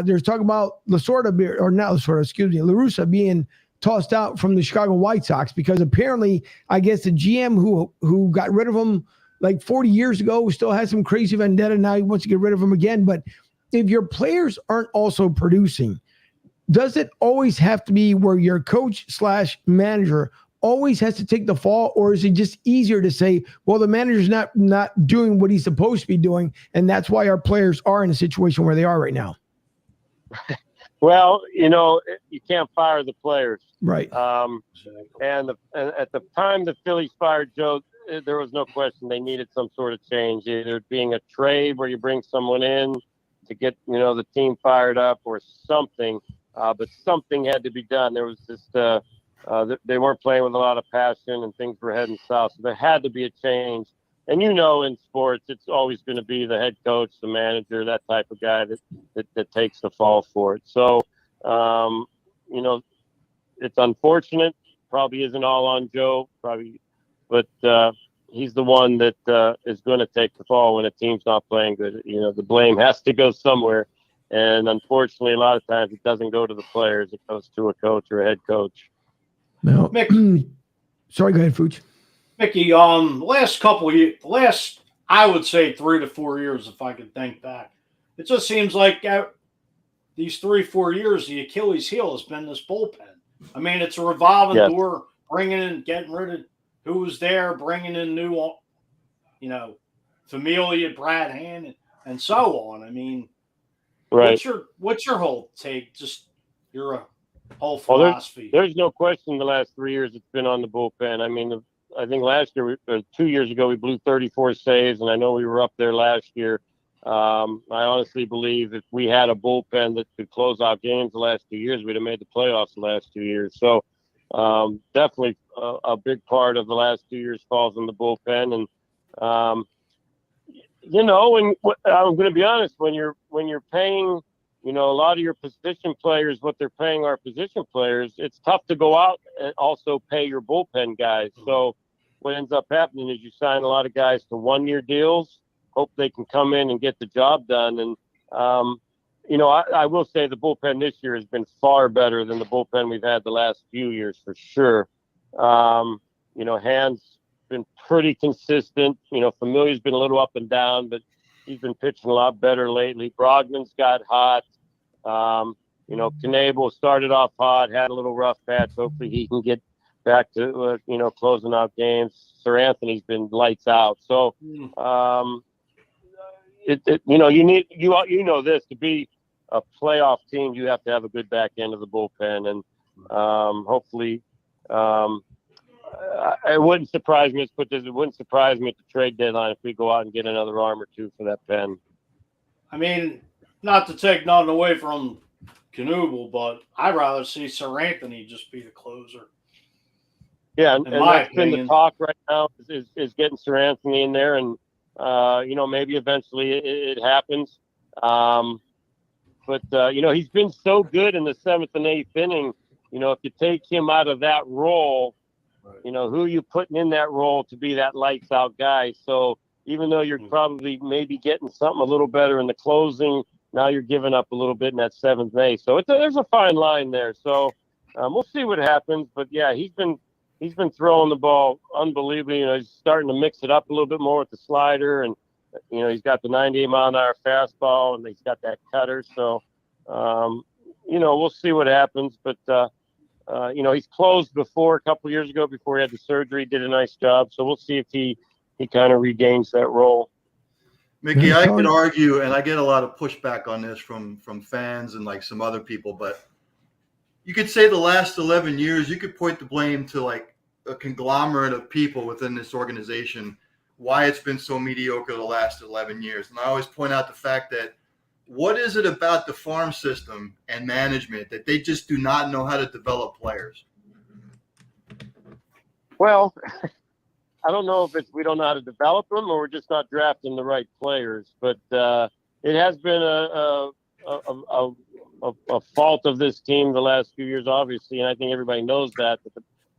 There's talking about La Russa being tossed out from the Chicago White Sox because apparently, I guess the GM who got rid of him like 40 years ago still has some crazy vendetta. Now he wants to get rid of him again. But if your players aren't also producing, does it always have to be where your coach / manager always has to take the fall, or is it just easier to say, well, the manager's not doing what he's supposed to be doing, and that's why our players are in a situation where they are right now?
Well, you can't fire the players.
Right.
And at the time the Phillies fired Joe, there was no question they needed some sort of change, either being a trade where you bring someone in to get, the team fired up or something. But something had to be done. There was just they weren't playing with a lot of passion and things were heading south. So there had to be a change. And in sports, it's always going to be the head coach, the manager, that type of guy that takes the fall for it. So, it's unfortunate. Probably isn't all on Joe, but he's the one that is going to take the fall when a team's not playing good. The blame has to go somewhere. And unfortunately, a lot of times it doesn't go to the players. It goes to a coach or a head coach.
No.
Mickey,
sorry, go ahead, Fuji.
Mickey, last couple of years, I would say 3 to 4 years, if I could think back, it just seems like these 3-4 years, the Achilles heel has been this bullpen. I mean, it's a revolving door, bringing in, getting rid of who was there, bringing in new, Familia, Brad Hand, and so on. I mean,
right.
What's your whole take? Just you're a whole
Well,
philosophy.
there's no question the last 3 years it's been on the bullpen. I mean, I think last year, 2 years ago, we blew 34 saves, and I know we were up there last year. I honestly believe if we had a bullpen that could close out games the last 2 years, we'd have made the playoffs the last 2 years. So definitely a big part of the last 2 years falls in the bullpen. And, you know, and I'm going to be honest, when you're paying, you know, a lot of your position players, what they're paying our position players, it's tough to go out and also pay your bullpen guys. So what ends up happening is you sign a lot of guys to 1-year deals, hope they can come in and get the job done. And, you know, I will say the bullpen this year has been far better than the bullpen we've had the last few years for sure. You know, Hand's been pretty consistent. You know, Familia's been a little up and down, but he's been pitching a lot better lately. Brogman's got hot. You know, Knebel started off hot, had a little rough patch. Hopefully he can get back to, you know, closing out games. Sir Anthony's been lights out. So, you know, you know this, to be a playoff team, you have to have a good back end of the bullpen. And hopefully, it wouldn't surprise me. Let's put this: it wouldn't surprise me at the trade deadline if we go out and get another arm or two for that pen.
I mean, not to take nothing away from Knebel, but I'd rather see Sir Anthony just be the closer.
Yeah, and that's been the
opinion.
talk right now is getting Sir Anthony in there, and you know, maybe eventually it happens. But you know, he's been so good in the 7th and 8th inning. You know, if you take him out of that role, you know, who are you putting in that role to be that lights out guy? So even though you're probably maybe getting something a little better in the closing, now you're giving up a little bit in that 7th and 8th. So there's a fine line there. So we'll see what happens. But yeah, he's been throwing the ball unbelievably. You know, he's starting to mix it up a little bit more with the slider, and you know, he's got the 98-mile-an-hour fastball, and he's got that cutter. So you know, we'll see what happens. But you know, he's closed before a couple of years ago before he had the surgery, did a nice job. So we'll see if he kind of regains that role.
Mickey, I could argue, and I get a lot of pushback on this from fans and like some other people, but you could say the last 11 years, you could point the blame to like a conglomerate of people within this organization, why it's been so mediocre the last 11 years. And I always point out the fact that what is it about the farm system and management that they just do not know how to develop players?
Well, I don't know if it's we don't know how to develop them or we're just not drafting the right players. But it has been a fault of this team the last few years, obviously, and I think everybody knows that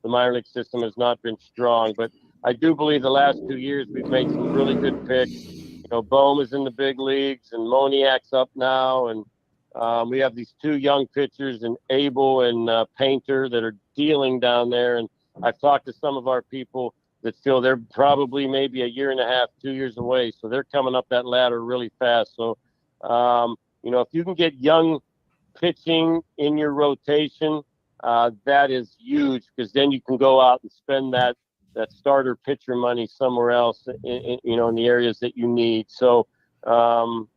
the minor league system has not been strong. But I do believe the last 2 years we've made some really good picks. You know, Bohm is in the big leagues, and Moniak's up now, and we have these 2 young pitchers, and Abel and Painter, that are dealing down there. And I've talked to some of our people that feel they're probably maybe a year and a half, 2 years away, so they're coming up that ladder really fast. So, you know, if you can get young pitching in your rotation, that is huge, because then you can go out and spend that starter pitcher money somewhere else, you know, in the areas that you need. So, you know,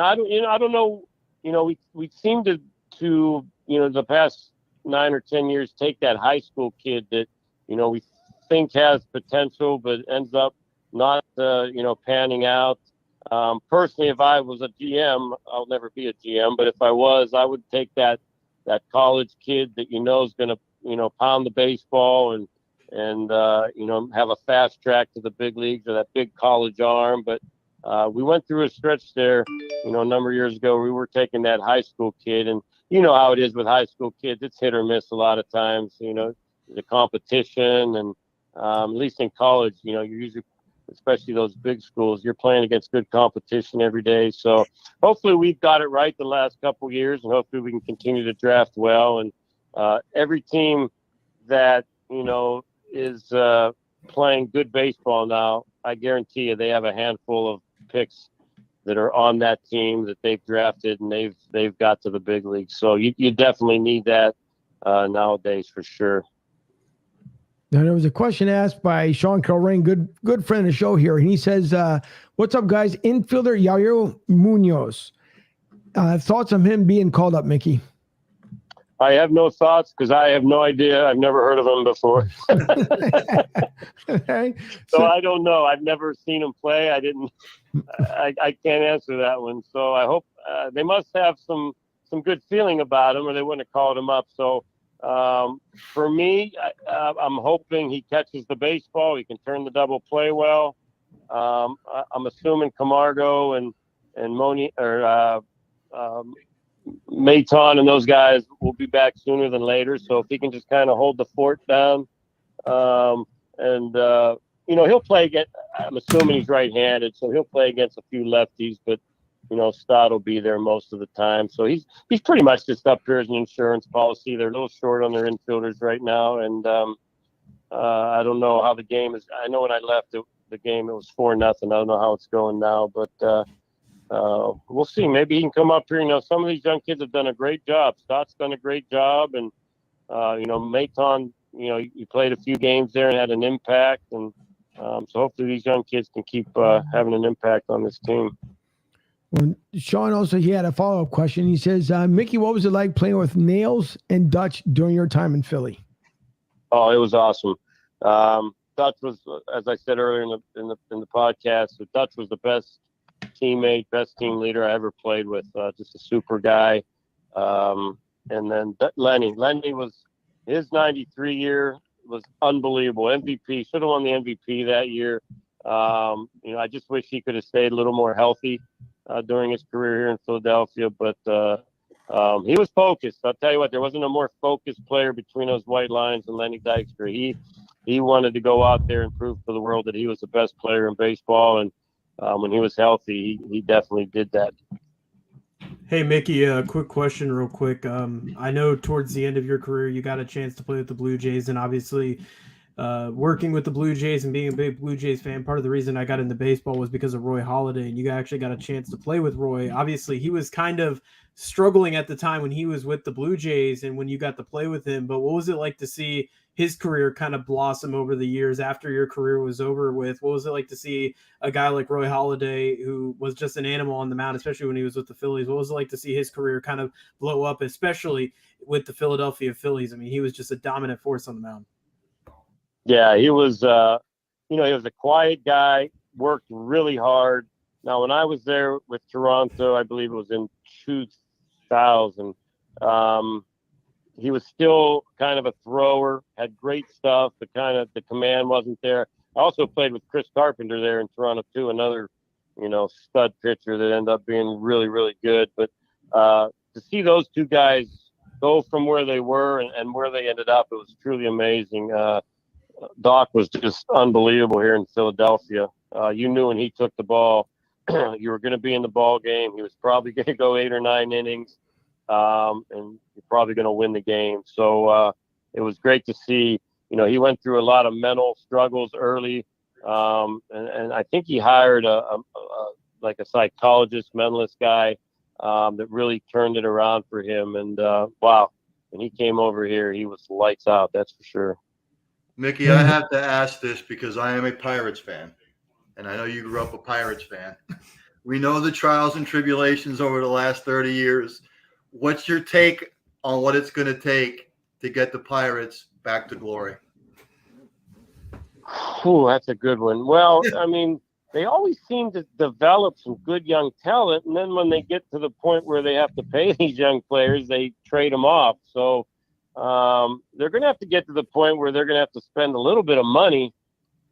I don't know, you know, we seem to, you know, the past 9 or 10 years, take that high school kid that, you know, we think has potential, but ends up not, you know, panning out. Personally, if I was a GM, I'll never be a GM, but if I was, I would take that college kid that you know is going to, you know, pound the baseball and you know, have a fast track to the big leagues, or that big college arm. But we went through a stretch there, you know, a number of years ago. We were taking that high school kid, and you know how it is with high school kids. It's hit or miss a lot of times, you know, the competition. And at least in college, you know, you're usually, especially those big schools, you're playing against good competition every day. So hopefully we've got it right the last couple of years, and hopefully we can continue to draft well. And every team that, you know, is playing good baseball now, I guarantee you they have a handful of picks that are on that team that they've drafted, and they've got to the big leagues. So you definitely need that nowadays for sure.
Now, there was a question asked by Sean Kilrain, good friend of the show here. And he says, what's up, guys? Infielder Yair Munoz. Thoughts on him being called up, Mickey?
I have no thoughts because I have no idea. I've never heard of him before.
Okay.
So I don't know. I've never seen him play. I can't answer that one. So I hope they must have some good feeling about him, or they wouldn't have called him up. So for me, I'm hoping he catches the baseball. He can turn the double play well. I'm assuming Camargo and Moni or Maton and those guys will be back sooner than later. So if he can just kind of hold the fort down, he'll play against. I'm assuming he's right-handed, so he'll play against a few lefties. But Stott will be there most of the time. So he's pretty much just up here as an insurance policy. They're a little short on their infielders right now, and I don't know how the game is. I know when I left the game, it was 4-0. I don't know how it's going now, but we'll see. Maybe he can come up here. Some of these young kids have done a great job. Stott's done a great job, and Maton, he played a few games there and had an impact, and so hopefully these young kids can keep having an impact on this team.
Well, Sean also, he had a follow-up question. He says, Mickey, what was it like playing with Nails and Dutch during your time in Philly?
Oh, it was awesome. Dutch was, as I said earlier in the podcast, Dutch was the best teammate, best team leader I ever played with. Just a super guy. And then Lenny was, his 93 year was unbelievable. MVP, should have won the MVP that year. I just wish he could have stayed a little more healthy during his career here in Philadelphia, but he was focused. I'll tell you what, there wasn't a more focused player between those white lines than Lenny Dykstra. He wanted to go out there and prove to the world that he was the best player in baseball, and when he was healthy, he definitely did that.
Hey, Mickey, a quick question real quick. I know towards the end of your career, you got a chance to play with the Blue Jays, and obviously working with the Blue Jays and being a big Blue Jays fan, part of the reason I got into baseball was because of Roy Halladay, and you actually got a chance to play with Roy. Obviously, he was kind of struggling at the time when he was with the Blue Jays and when you got to play with him, but what was it like to see his career kind of blossom over the years after your career was over with? What was it like to see a guy like Roy Halladay, who was just an animal on the mound, especially when he was with the Phillies? What was it like to see his career kind of blow up, especially with the Philadelphia Phillies? I mean, he was just a dominant force on the mound.
Yeah, he was, he was a quiet guy, worked really hard. Now, when I was there with Toronto, I believe it was in 2000, he was still kind of a thrower, had great stuff, but kind of the command wasn't there. I also played with Chris Carpenter there in Toronto too, another, stud pitcher that ended up being really, really good. But to see those two guys go from where they were and where they ended up, it was truly amazing. Doc was just unbelievable here in Philadelphia. You knew when he took the ball, you were going to be in the ball game. He was probably going to go 8 or 9 innings. And you're probably going to win the game. So it was great to see. He went through a lot of mental struggles early, and I think he hired a psychologist, mentalist guy that really turned it around for him. And wow, when he came over here, he was lights out. That's for sure.
Mickey, I have to ask this because I am a Pirates fan, and I know you grew up a Pirates fan. We know the trials and tribulations over the last 30 years. What's your take on what it's going to take to get the Pirates back to glory?
Oh, that's a good one. Well, I mean, they always seem to develop some good young talent, and then when they get to the point where they have to pay these young players, they trade them off. So they're going to have to get to the point where they're going to have to spend a little bit of money.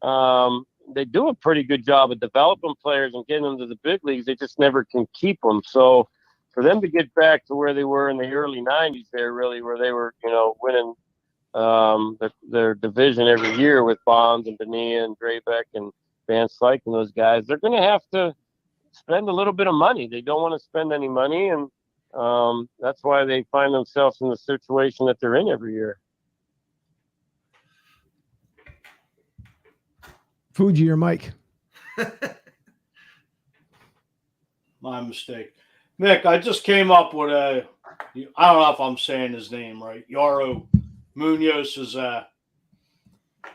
They do a pretty good job of developing players and getting them to the big leagues. They just never can keep them. So for them to get back to where they were in the early 90s there, really, where they were, winning their division every year with Bonds and Bonilla and Drabek and Van Slyke and those guys, they're going to have to spend a little bit of money. They don't want to spend any money, and that's why they find themselves in the situation that they're in every year.
Fuji or Mike?
My mistake. Mick, I just came up with I don't know if I'm saying his name right. Yaro Munoz's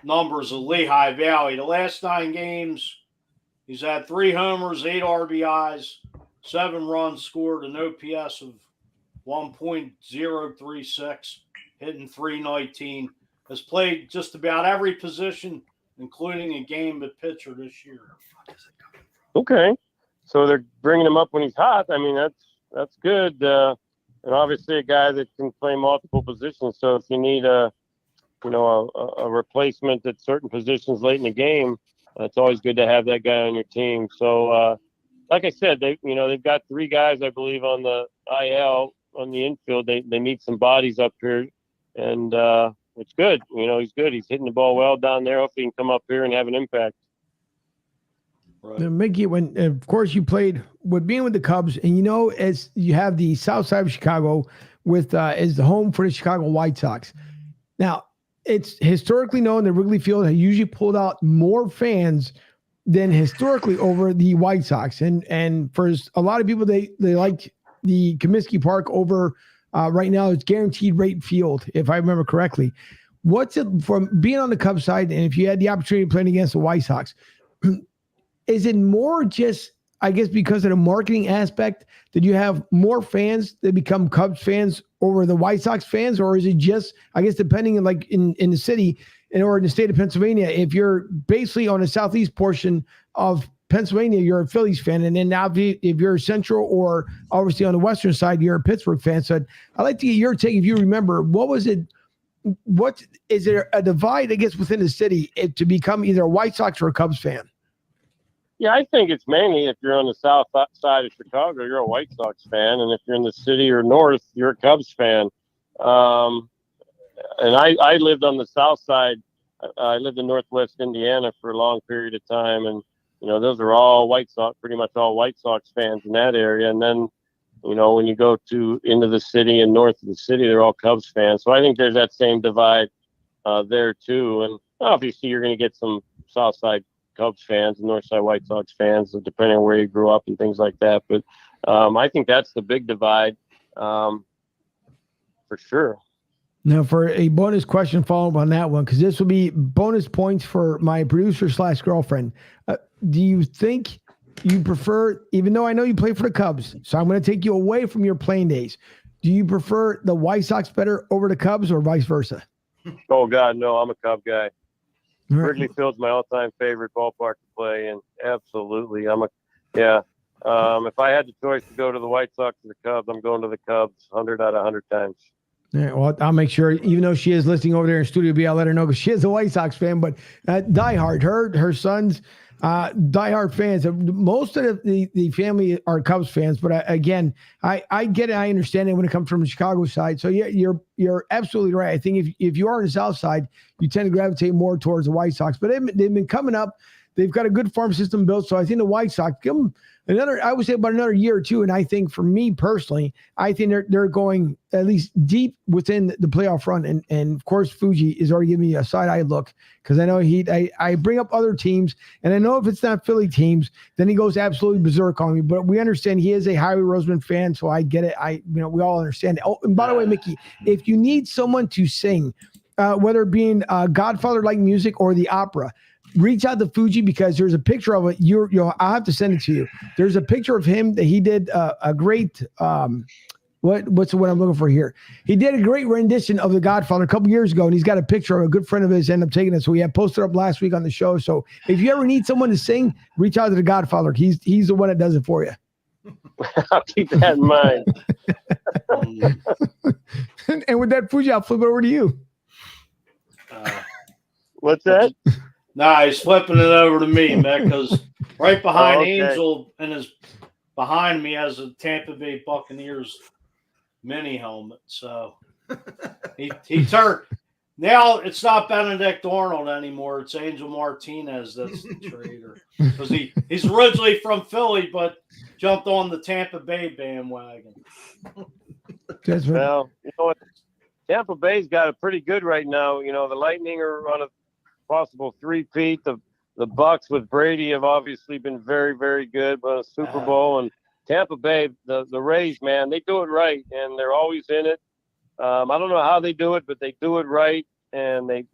numbers of Lehigh Valley. The last 9 games, he's had 3 homers, 8 RBIs, 7 runs scored, an OPS of 1.036, hitting .319. Has played just about every position, including a game at pitcher this year.
Okay. So they're bringing him up when he's hot. I mean, that's good. And obviously a guy that can play multiple positions. So if you need a replacement at certain positions late in the game, it's always good to have that guy on your team. So, like I said, they've got 3 guys, I believe, on the IL on the infield. They need some bodies up here, and it's good. He's good. He's hitting the ball well down there. Hopefully he can come up here and have an impact.
Right.
Now, Mickey, when of course you played with being with the Cubs, and as you have the South Side of Chicago with is the home for the Chicago White Sox. Now, it's historically known that Wrigley Field has usually pulled out more fans than historically over the White Sox, and for a lot of people, they like the Comiskey Park over. Right now, it's Guaranteed Rate Field, if I remember correctly. What's it from being on the Cubs side, and if you had the opportunity of playing against the White Sox? Is it more just, I guess, because of the marketing aspect that you have more fans that become Cubs fans over the White Sox fans? Or is it just, I guess, depending on like in the city or in the state of Pennsylvania, if you're basically on the southeast portion of Pennsylvania, you're a Phillies fan. And then now if you're central or obviously on the western side, you're a Pittsburgh fan. So I'd like to get your take, if you remember, what is there a divide, I guess, within the city to become either a White Sox or a Cubs fan?
Yeah, I think it's mainly if you're on the south side of Chicago, you're a White Sox fan, and if you're in the city or north, you're a Cubs fan. And I lived on the south side. I lived in Northwest Indiana for a long period of time, and those are all White Sox, pretty much all White Sox fans in that area. And then, when you go into the city and north of the city, they're all Cubs fans. So I think there's that same divide there too. And obviously, you're going to get some south side Cubs fans and Northside White Sox fans, depending on where you grew up and things like that. But I think that's the big divide for sure.
Now, for a bonus question follow-up on that one, because this will be bonus points for my producer/girlfriend. Do you think you prefer, even though I know you play for the Cubs, so I'm going to take you away from your playing days, do you prefer the White Sox better over the Cubs or vice versa?
Oh, God, no, I'm a Cub guy. Wrigley Field's my all-time favorite ballpark to play in. Absolutely. If I had the choice to go to the White Sox or the Cubs, I'm going to the Cubs 100 out of 100 times.
Yeah, well, I'll make sure, even though she is listening over there in Studio B, I'll let her know because she is a White Sox fan, but diehard. Her sons, diehard fans. Most of the family are Cubs fans, but I get it. I understand it when it comes from the Chicago side. So yeah, you're absolutely right. I think if you are on the South side, you tend to gravitate more towards the White Sox. But they've been coming up. They've got a good farm system built. So I think the White Sox, give them I would say about another year or two. And I think for me personally, I think they're going at least deep within the playoff run. And of course, Fuji is already giving me a side-eye look because I know I bring up other teams, and I know if it's not Philly teams, then he goes absolutely berserk on me. But we understand he is a Howie Roseman fan, so I get it. We all understand it. Oh, and by the way, Mickey, if you need someone to sing, whether it being Godfather-like music or the opera, reach out to Fuji because there's a picture of it. I'll have to send it to you. There's a picture of him that he did a great what's what I'm looking for here. He did a great rendition of The Godfather a couple years ago, and he's got a picture of a good friend of his ended up taking it. So we had posted up last week on the show. So if you ever need someone to sing, reach out to The Godfather. He's the one that does it for you.
I'll keep that in mind.
And with that, Fuji, I'll flip it over to you.
What's that?
Nah, he's flipping it over to me, man, because right behind Angel and his behind me has a Tampa Bay Buccaneers mini helmet. So he turned. Now it's not Benedict Arnold anymore. It's Angel Martinez that's the trader because he's originally from Philly, but jumped on the Tampa Bay bandwagon.
Well, you know what? Tampa Bay's got it pretty good right now. The Lightning are on a possible three-peat. The Bucks with Brady have obviously been very, very good, but a Super Bowl. And Tampa Bay, the Rays, man, they do it right, and they're always in it. I don't know how they do it, but they do it right, and they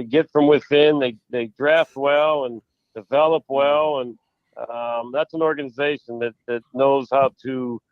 get from within. They draft well and develop well, and that's an organization that knows how to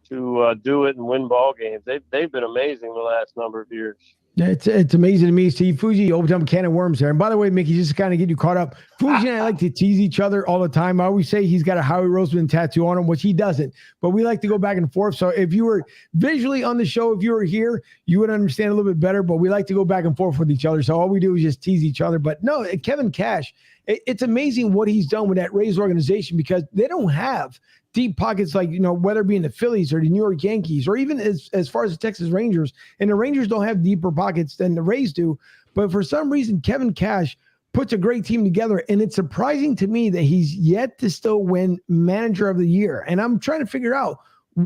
to do it and win ball games. They've been amazing the last number of years.
It's amazing to me. Steve Fuji opened up a can of worms there. And by the way, Mickey, just to kind of get you caught up, Fuji and I like to tease each other all the time. I always say he's got a Howie Roseman tattoo on him, which he doesn't. But we like to go back and forth. So if you were visually on the show, if you were here, you would understand a little bit better. But we like to go back and forth with each other. So all we do is just tease each other. But no, Kevin Cash, it's amazing what he's done with that Rays organization, because they don't have deep pockets like, whether it be in the Phillies or the New York Yankees, or even as far as the Texas Rangers. And the Rangers don't have deeper pockets than the Rays do. But for some reason, Kevin Cash puts a great team together. And it's surprising to me that he's yet to still win Manager of the Year. And I'm trying to figure out,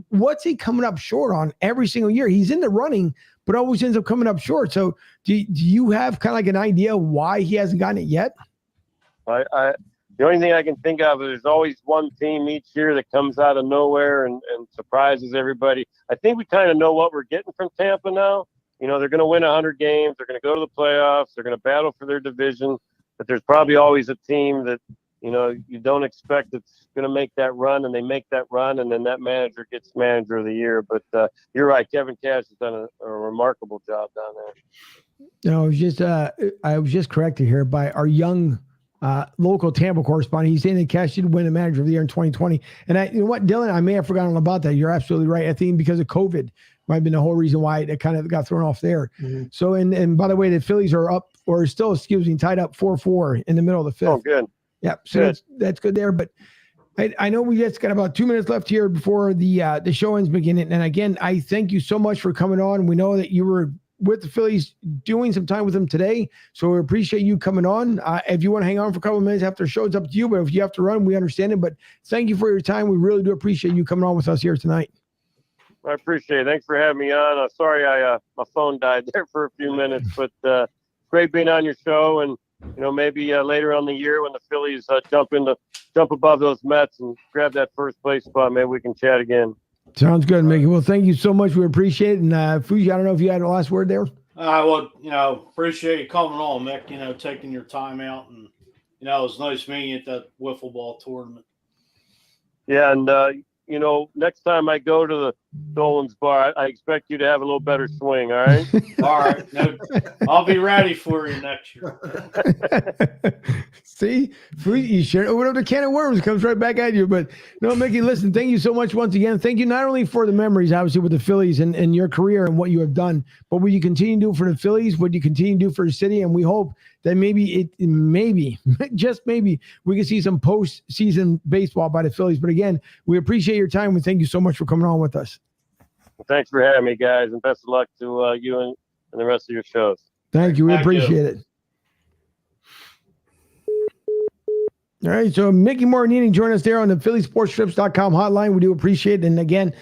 what's he coming up short on every single year? He's in the running, but always ends up coming up short. So do you have kind of like an idea why he hasn't gotten it yet?
The only thing I can think of is there's always one team each year that comes out of nowhere and surprises everybody. I think we kind of know what we're getting from Tampa now. They're going to win 100 games. They're going to go to the playoffs. They're going to battle for their division. But there's probably always a team that, you don't expect that's going to make that run, and they make that run, and then that manager gets Manager of the Year. But you're right. Kevin Cash has done a remarkable job down there.
I was just corrected here by our young local Tampa correspondent. He's saying that Cash did win a Manager of the Year in 2020. And you know what, Dylan, I may have forgotten about that. You're absolutely right. I think because of COVID might have been the whole reason why it kind of got thrown off there. Mm-hmm. So, and by the way, the Phillies are up, or still, tied up 4-4 in the middle of the fifth.
Oh, good.
Yeah. So that's good there. But I know we just got about 2 minutes left here before the show ends beginning. And again, I thank you so much for coming on. We know that you were with the Phillies doing some time with them today. So we appreciate you coming on. If you want to hang on for a couple of minutes after the show, it's up to you. But if you have to run, we understand it. But thank you for your time. We really do appreciate you coming on with us here tonight.
I appreciate it. Thanks for having me on. Sorry my phone died there for a few minutes, but great being on your show. And, maybe later on the year when the Phillies jump above those Mets and grab that first place spot, maybe we can chat again.
Sounds good, Mickey. Well, thank you so much. We appreciate it. And Fuji, I don't know if you had a last word there.
Appreciate you coming on, Mick, taking your time out. And, it was nice meeting you at that wiffle ball tournament.
Yeah, and, next time I go to the Dolan's Bar, I expect you to have a little better swing, all right?
All right. No, I'll be ready for you next year.
See? You sure open up the can of worms, it comes right back at you. But no, Mickey, listen, thank you so much once again. Thank you not only for the memories, obviously, with the Phillies and your career and what you have done, but what you continue to do for the Phillies, what you continue to do for the city. And we hope that maybe just maybe, we can see some postseason baseball by the Phillies. But again, we appreciate your time. We thank you so much for coming on with us.
Well, thanks for having me, guys, and best of luck to you and the rest of your shows.
Thank you. We appreciate it. All right, so Mickey Morandini joined us there on the PhillySportsTrips.com hotline. We do appreciate it. And again,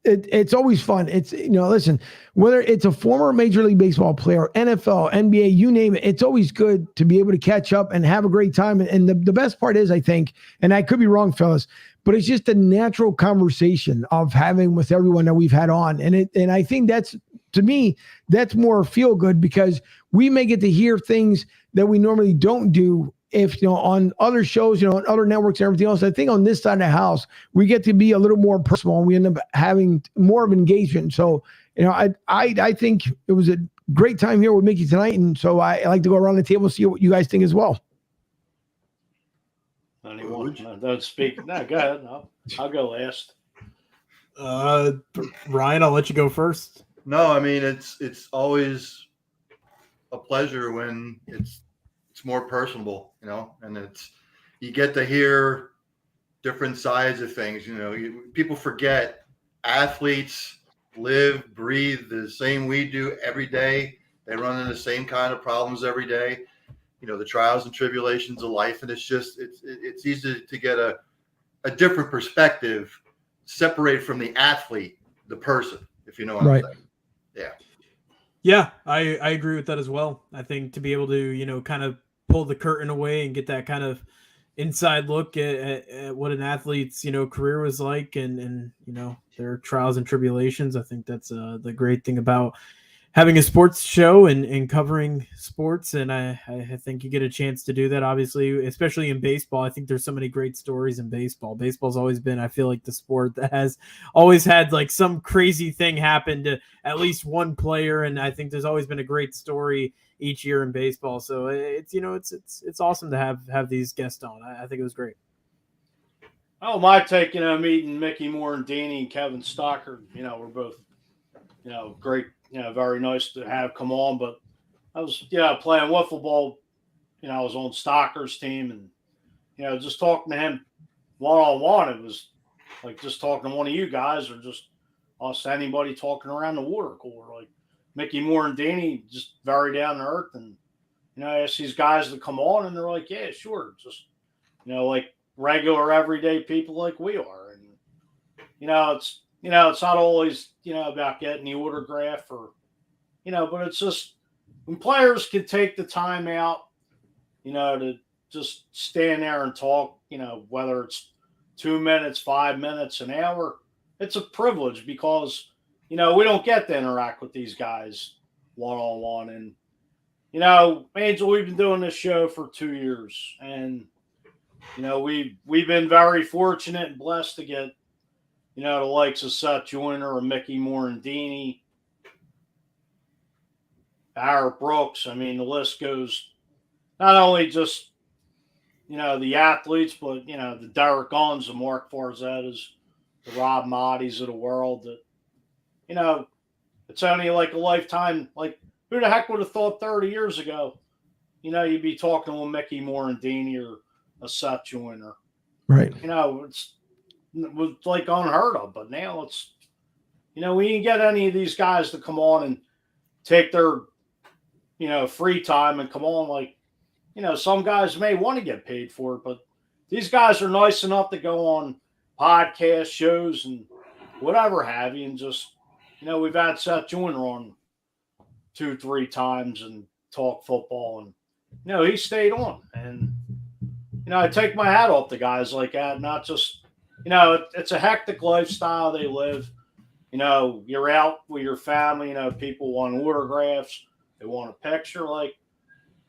it's always fun. It's, listen, whether it's a former Major League Baseball player, NFL, NBA, you name it, it's always good to be able to catch up and have a great time. And the best part is, I think, and I could be wrong, fellas, but it's just a natural conversation of having with everyone that we've had on. And I think to me, that's more feel good, because we may get to hear things that we normally don't do if, on other shows, on other networks and everything else. I think on this side of the house, we get to be a little more personal, and we end up having more of engagement. So, I think it was a great time here with Mickey tonight. And so I like to go around the table and see what you guys think as well.
Anyone? Don't speak. No, go ahead. I'll go last.
Ryan, I'll let you go first.
No, I mean, it's always a pleasure when it's more personable, and you get to hear different sides of things. People forget athletes live, breathe the same we do every day. They run into the same kind of problems every day. The trials and tribulations of life, and it's easy to get a different perspective, separate from the athlete, the person, if you know what I'm saying. Yeah.
Yeah, I agree with that as well. I think to be able to, kind of pull the curtain away and get that kind of inside look at what an athlete's, career was like and their trials and tribulations. I think that's the great thing about having a sports show and covering sports, and I think you get a chance to do that, obviously, especially in baseball. I think there's so many great stories in baseball. Baseball's always been, I feel like, the sport that has always had like some crazy thing happen to at least one player, and I think there's always been a great story each year in baseball. So it's it's awesome to have these guests on. I think it was great.
Oh, my take, meeting Mickey Morandini and Kevin Stocker, we're both, great, very nice to have come on. But I was, playing wiffle ball, I was on Stocker's team, and, just talking to him one-on-one, it was like just talking to one of you guys or just us, anybody talking around the water cooler. Like Mickey Morandini, just very down to earth. And, I asked these guys to come on, and they're like, yeah, sure. Just, like regular everyday people like we are. And, it's not always, about getting the autograph or, but it's just when players can take the time out, to just stand there and talk, whether it's 2 minutes, 5 minutes, an hour, it's a privilege because, we don't get to interact with these guys one-on-one. And, Angel, we've been doing this show for 2 years, and, we've been very fortunate and blessed to get, the likes of Seth Joyner or Mickey Morandini, Barrett Brooks. I mean, the list goes not only just, the athletes, but, the Derek Guns, the Mark Farzettas, the Rob Mottis of the world that, it's only like a lifetime. Like, who the heck would have thought 30 years ago, you'd be talking with Mickey Morandini or a Seth Joyner.
Right.
It was like unheard of, but now it's, we didn't get any of these guys to come on and take their, free time and come on. Like, some guys may want to get paid for it, but these guys are nice enough to go on podcast shows and whatever have you. And just, we've had Seth Joyner on 2-3 times and talk football, and, he stayed on. And, I take my hat off to guys like that, not just, it's a hectic lifestyle they live. You're out with your family, people want autographs, they want a picture. Like,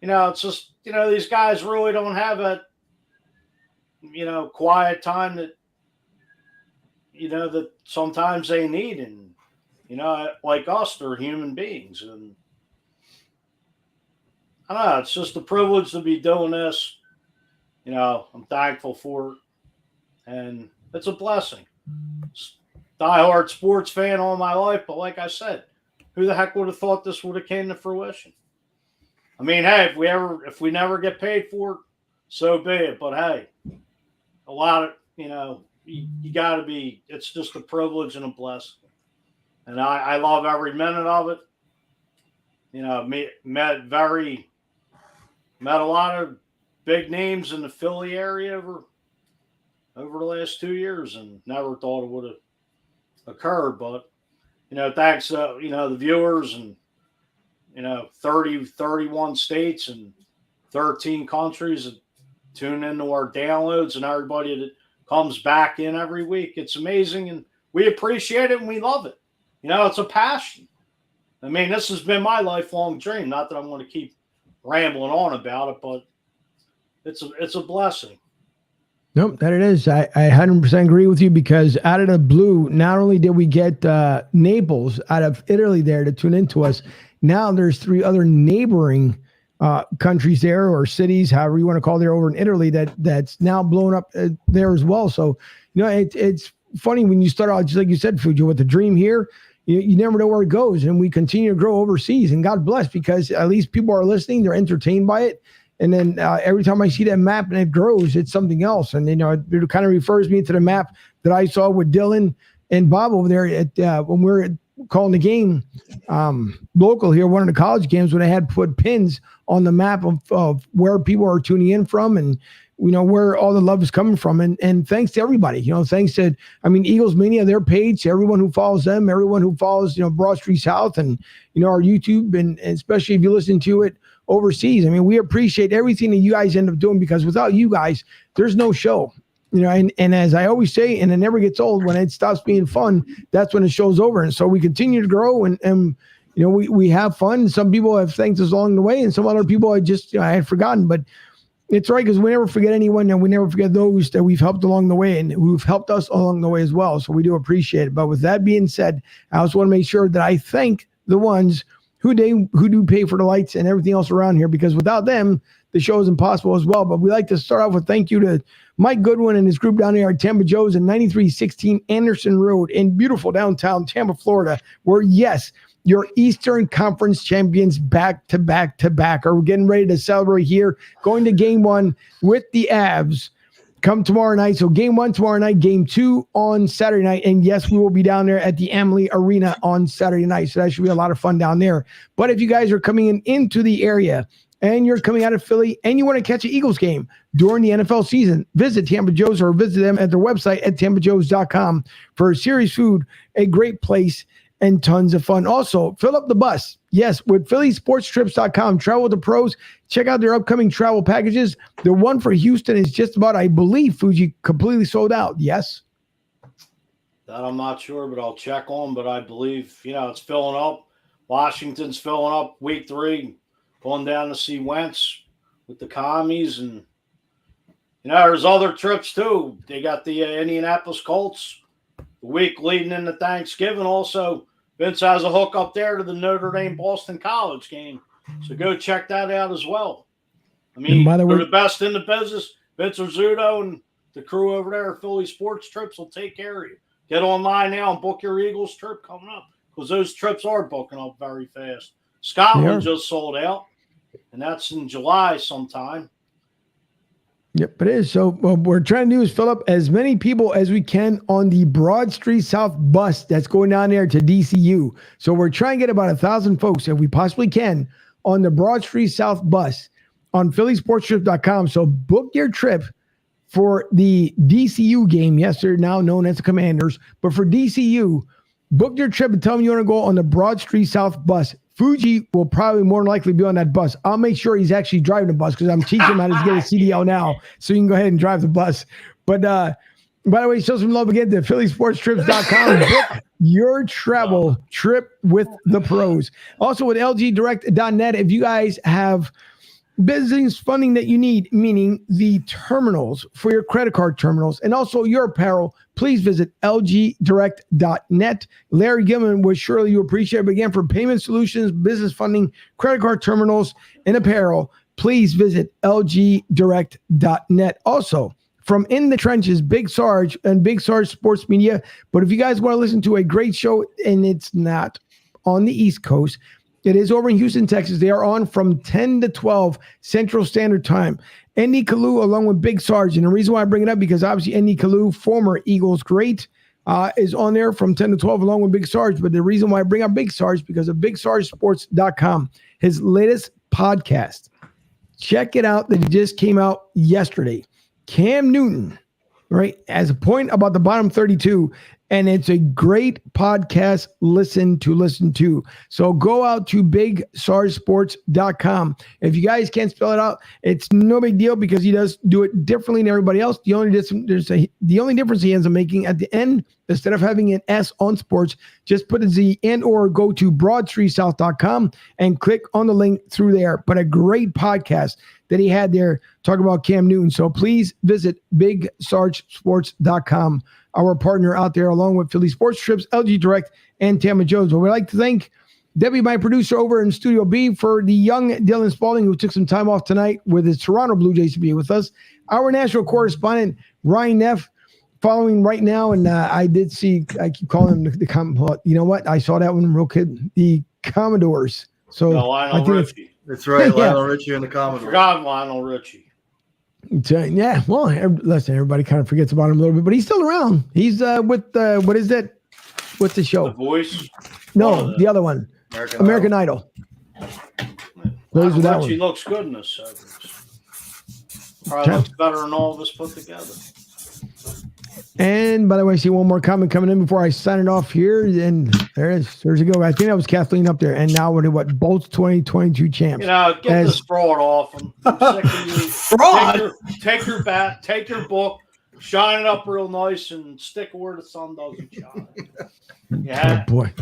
it's just, these guys really don't have that, quiet time that, that sometimes they need. And, like us, they're human beings. And I don't know, it's just a privilege to be doing this. I'm thankful for it. And it's a blessing. Diehard sports fan all my life, but like I said, who the heck would have thought this would have came to fruition? I mean, hey, if we never get paid for it, so be it. But hey, a lot of, you got to be, it's just a privilege and a blessing. And I love every minute of it. Met a lot of big names in the Philly area over the last 2 years, and never thought it would have occurred. But, thanks to, the viewers and, 31 states and 13 countries that tune into our downloads and everybody that comes back in every week. It's amazing, and we appreciate it and we love it. It's a passion. I mean, this has been my lifelong dream. Not that I'm going to keep rambling on about it, but it's a blessing.
Nope, that it is. I 100% agree with you, because out of the blue, not only did we get Naples out of Italy there to tune into us, now there's 3 other neighboring countries there, or cities, however you want to call it, there over in Italy, that's now blown up there as well. So, it's funny when you start out, just like you said, Fuji, with the dream here, you never know where it goes. And we continue to grow overseas, and God bless, because at least people are listening, they're entertained by it. And then every time I see that map and it grows, it's something else. And, it kind of refers me to the map that I saw with Dylan and Bob over there at when we were calling the game local here, one of the college games, when I had put pins on the map of where people are tuning in from, and, where all the love is coming from. And thanks to everybody, thanks to, Eagles Mania, their page, to everyone who follows them, everyone who follows, Broad Street South, and, our YouTube, and especially if you listen to it overseas. We appreciate everything that you guys end up doing, because without you guys, there's no show. And as I always say, and it never gets old, when it stops being fun, that's when the show's over. And so we continue to grow, and we have fun. Some people have thanked us along the way, and some other people I had forgotten. But it's right, because we never forget anyone, and we never forget those that we've helped along the way and who've helped us along the way as well. So we do appreciate it. But with that being said, I also want to make sure that I thank the ones who do pay for the lights and everything else around here, because without them, the show is impossible as well. But we like to start off with thank you to Mike Goodwin and his group down there at Tampa Joe's and 9316 Anderson Road in beautiful downtown Tampa, Florida, where, yes, your Eastern Conference champions back to back to back are getting ready to celebrate here, going to game 1 with the Avs come tomorrow night. So game 1 tomorrow night, game 2 on Saturday night. And yes, we will be down there at the Amalie Arena on Saturday night. So that should be a lot of fun down there. But if you guys are coming into the area and you're coming out of Philly and you want to catch an Eagles game during the NFL season, visit Tampa Joe's or visit them at their website at tampajoes.com for serious food, a great place, and tons of fun. Also, fill up the bus. Yes, with phillysportstrips.com. Travel with the pros. Check out their upcoming travel packages. The one for Houston is just about, I believe, Fuji, completely sold out. Yes?
That I'm not sure, but I'll check on. But I believe, it's filling up. Washington's filling up week 3, going down to see Wentz with the commies. And, there's other trips, too. They got the Indianapolis Colts the week leading into Thanksgiving. Also, Vince has a hook up there to the Notre Dame Boston College game. So go check that out as well. I mean, they're the best in the business. Vince Rizzuto and the crew over there at Philly Sports Trips will take care of you. Get online now and book your Eagles trip coming up, because those trips are booking up very fast. Scotland just sold out, and that's in July sometime.
Yep, it is. So what we're trying to do is fill up as many people as we can on the Broad Street South bus that's going down there to DCU. So we're trying to get about 1,000 folks, if we possibly can, on the Broad Street South bus on phillysportstrip.com. So book your trip for the DCU game. Yes, they're now known as the Commanders. But for DCU, book your trip and tell them you want to go on the Broad Street South bus. Fuji will probably more than likely be on that bus. I'll make sure he's actually driving the bus, because I'm teaching him how to get a CDL now, so you can go ahead and drive the bus. But by the way, show some love again to phillysportstrips.com. Book your travel trip with the pros. Also with lgdirect.net, if you guys have business funding that you need, meaning the terminals for your credit card terminals and also your apparel, please visit lgdirect.net. Larry Gilman would surely you appreciate it. But again, for payment solutions, business funding, credit card terminals, and apparel, please visit lgdirect.net. Also, from In the Trenches, Big Sarge and Big Sarge Sports Media. But if you guys want to listen to a great show, and it's not on the East Coast, it is over in Houston, Texas. They are on from 10 to 12 Central Standard Time. Andy Kalu along with Big Sarge. And the reason why I bring it up, because obviously Andy Kalu, former Eagles great, is on there from 10 to 12 along with Big Sarge. But the reason why I bring up Big Sarge, because of BigSargeSports.com, his latest podcast. Check it out. That just came out yesterday. Cam Newton, right, as a point about the bottom 32. And it's a great podcast listen to. So go out to BigSargeSports.com. If you guys can't spell it out, it's no big deal, because he does do it differently than everybody else. The only difference he ends up making at the end, instead of having an S on sports, just put a Z and or go to BroadStreetSouth.com and click on the link through there. But a great podcast that he had there talking about Cam Newton. So please visit BigSargeSports.com. Our partner out there, along with Philly Sports Trips, LG Direct, and Tampa Joe's. But we'd like to thank Debbie, my producer over in Studio B, for the young Dylan Spalding, who took some time off tonight with his Toronto Blue Jays to be with us. Our national correspondent, Ryan Neff, following right now. And I did see, I keep calling them you know what? I saw that one real kid, the Commodores. So
no, Lionel Richie.
That's right, Lionel Richie and the Commodores.
Forgot Lionel Richie.
Yeah, well, listen, everybody kind of forgets about him a little bit, but he's still around. He's with what is that? What's the show?
The Voice?
No, the other one. American Idol.
Richie looks good in this segment. Probably looks better than all of us put together.
And by the way, I see one more comment coming in before I sign it off here. And there it is. There's a go. I think that was Kathleen up there. And now we're what? Bolts 2022 champs.
Get this fraud off him. I'm sick of you.
Fraud.
Take your bat, take your book, shine it up real nice, and stick it where the sun doesn't shine. Yeah.
Oh boy.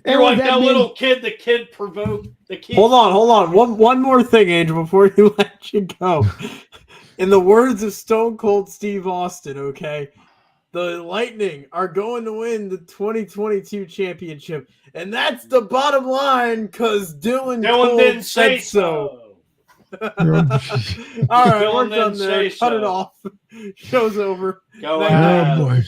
You're like that little kid. The kid provoked the kid.
Hold on. One more thing, Angel, before you let you go. In the words of Stone Cold Steve Austin, okay, the Lightning are going to win the 2022 championship, and that's the bottom line because Dylan Cole
didn't
said
say so.
All right, we're
Dylan
done there.
didn't
Cut
say
it
so.
off. Show's over.
Go
Thank
Avs.
Oh, boy.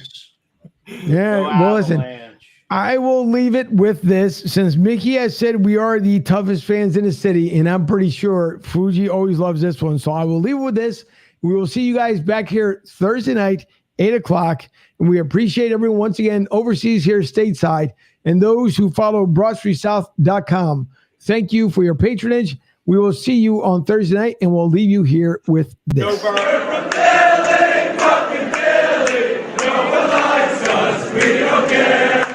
Yeah,
Go
well, listen.
Avalanche.
I will leave it with this. Since Mickey has said we are the toughest fans in the city, and I'm pretty sure Fuji always loves this one. So I will leave it with this. We will see you guys back here Thursday night, 8 o'clock. And we appreciate everyone once again overseas here stateside and those who follow BroadStreetSouth.com. Thank you for your patronage. We will see you on Thursday night, and we'll leave you here with this.
Go Birds.
We don't care.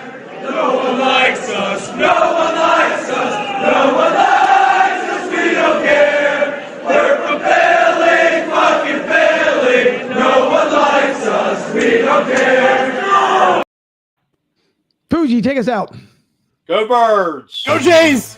No one likes us. No one likes us. No one likes us. We don't care. We're from Philly, fucking Philly. No one likes us. We don't care. No.
Fuji, take us out.
Go Birds.
Go Jays!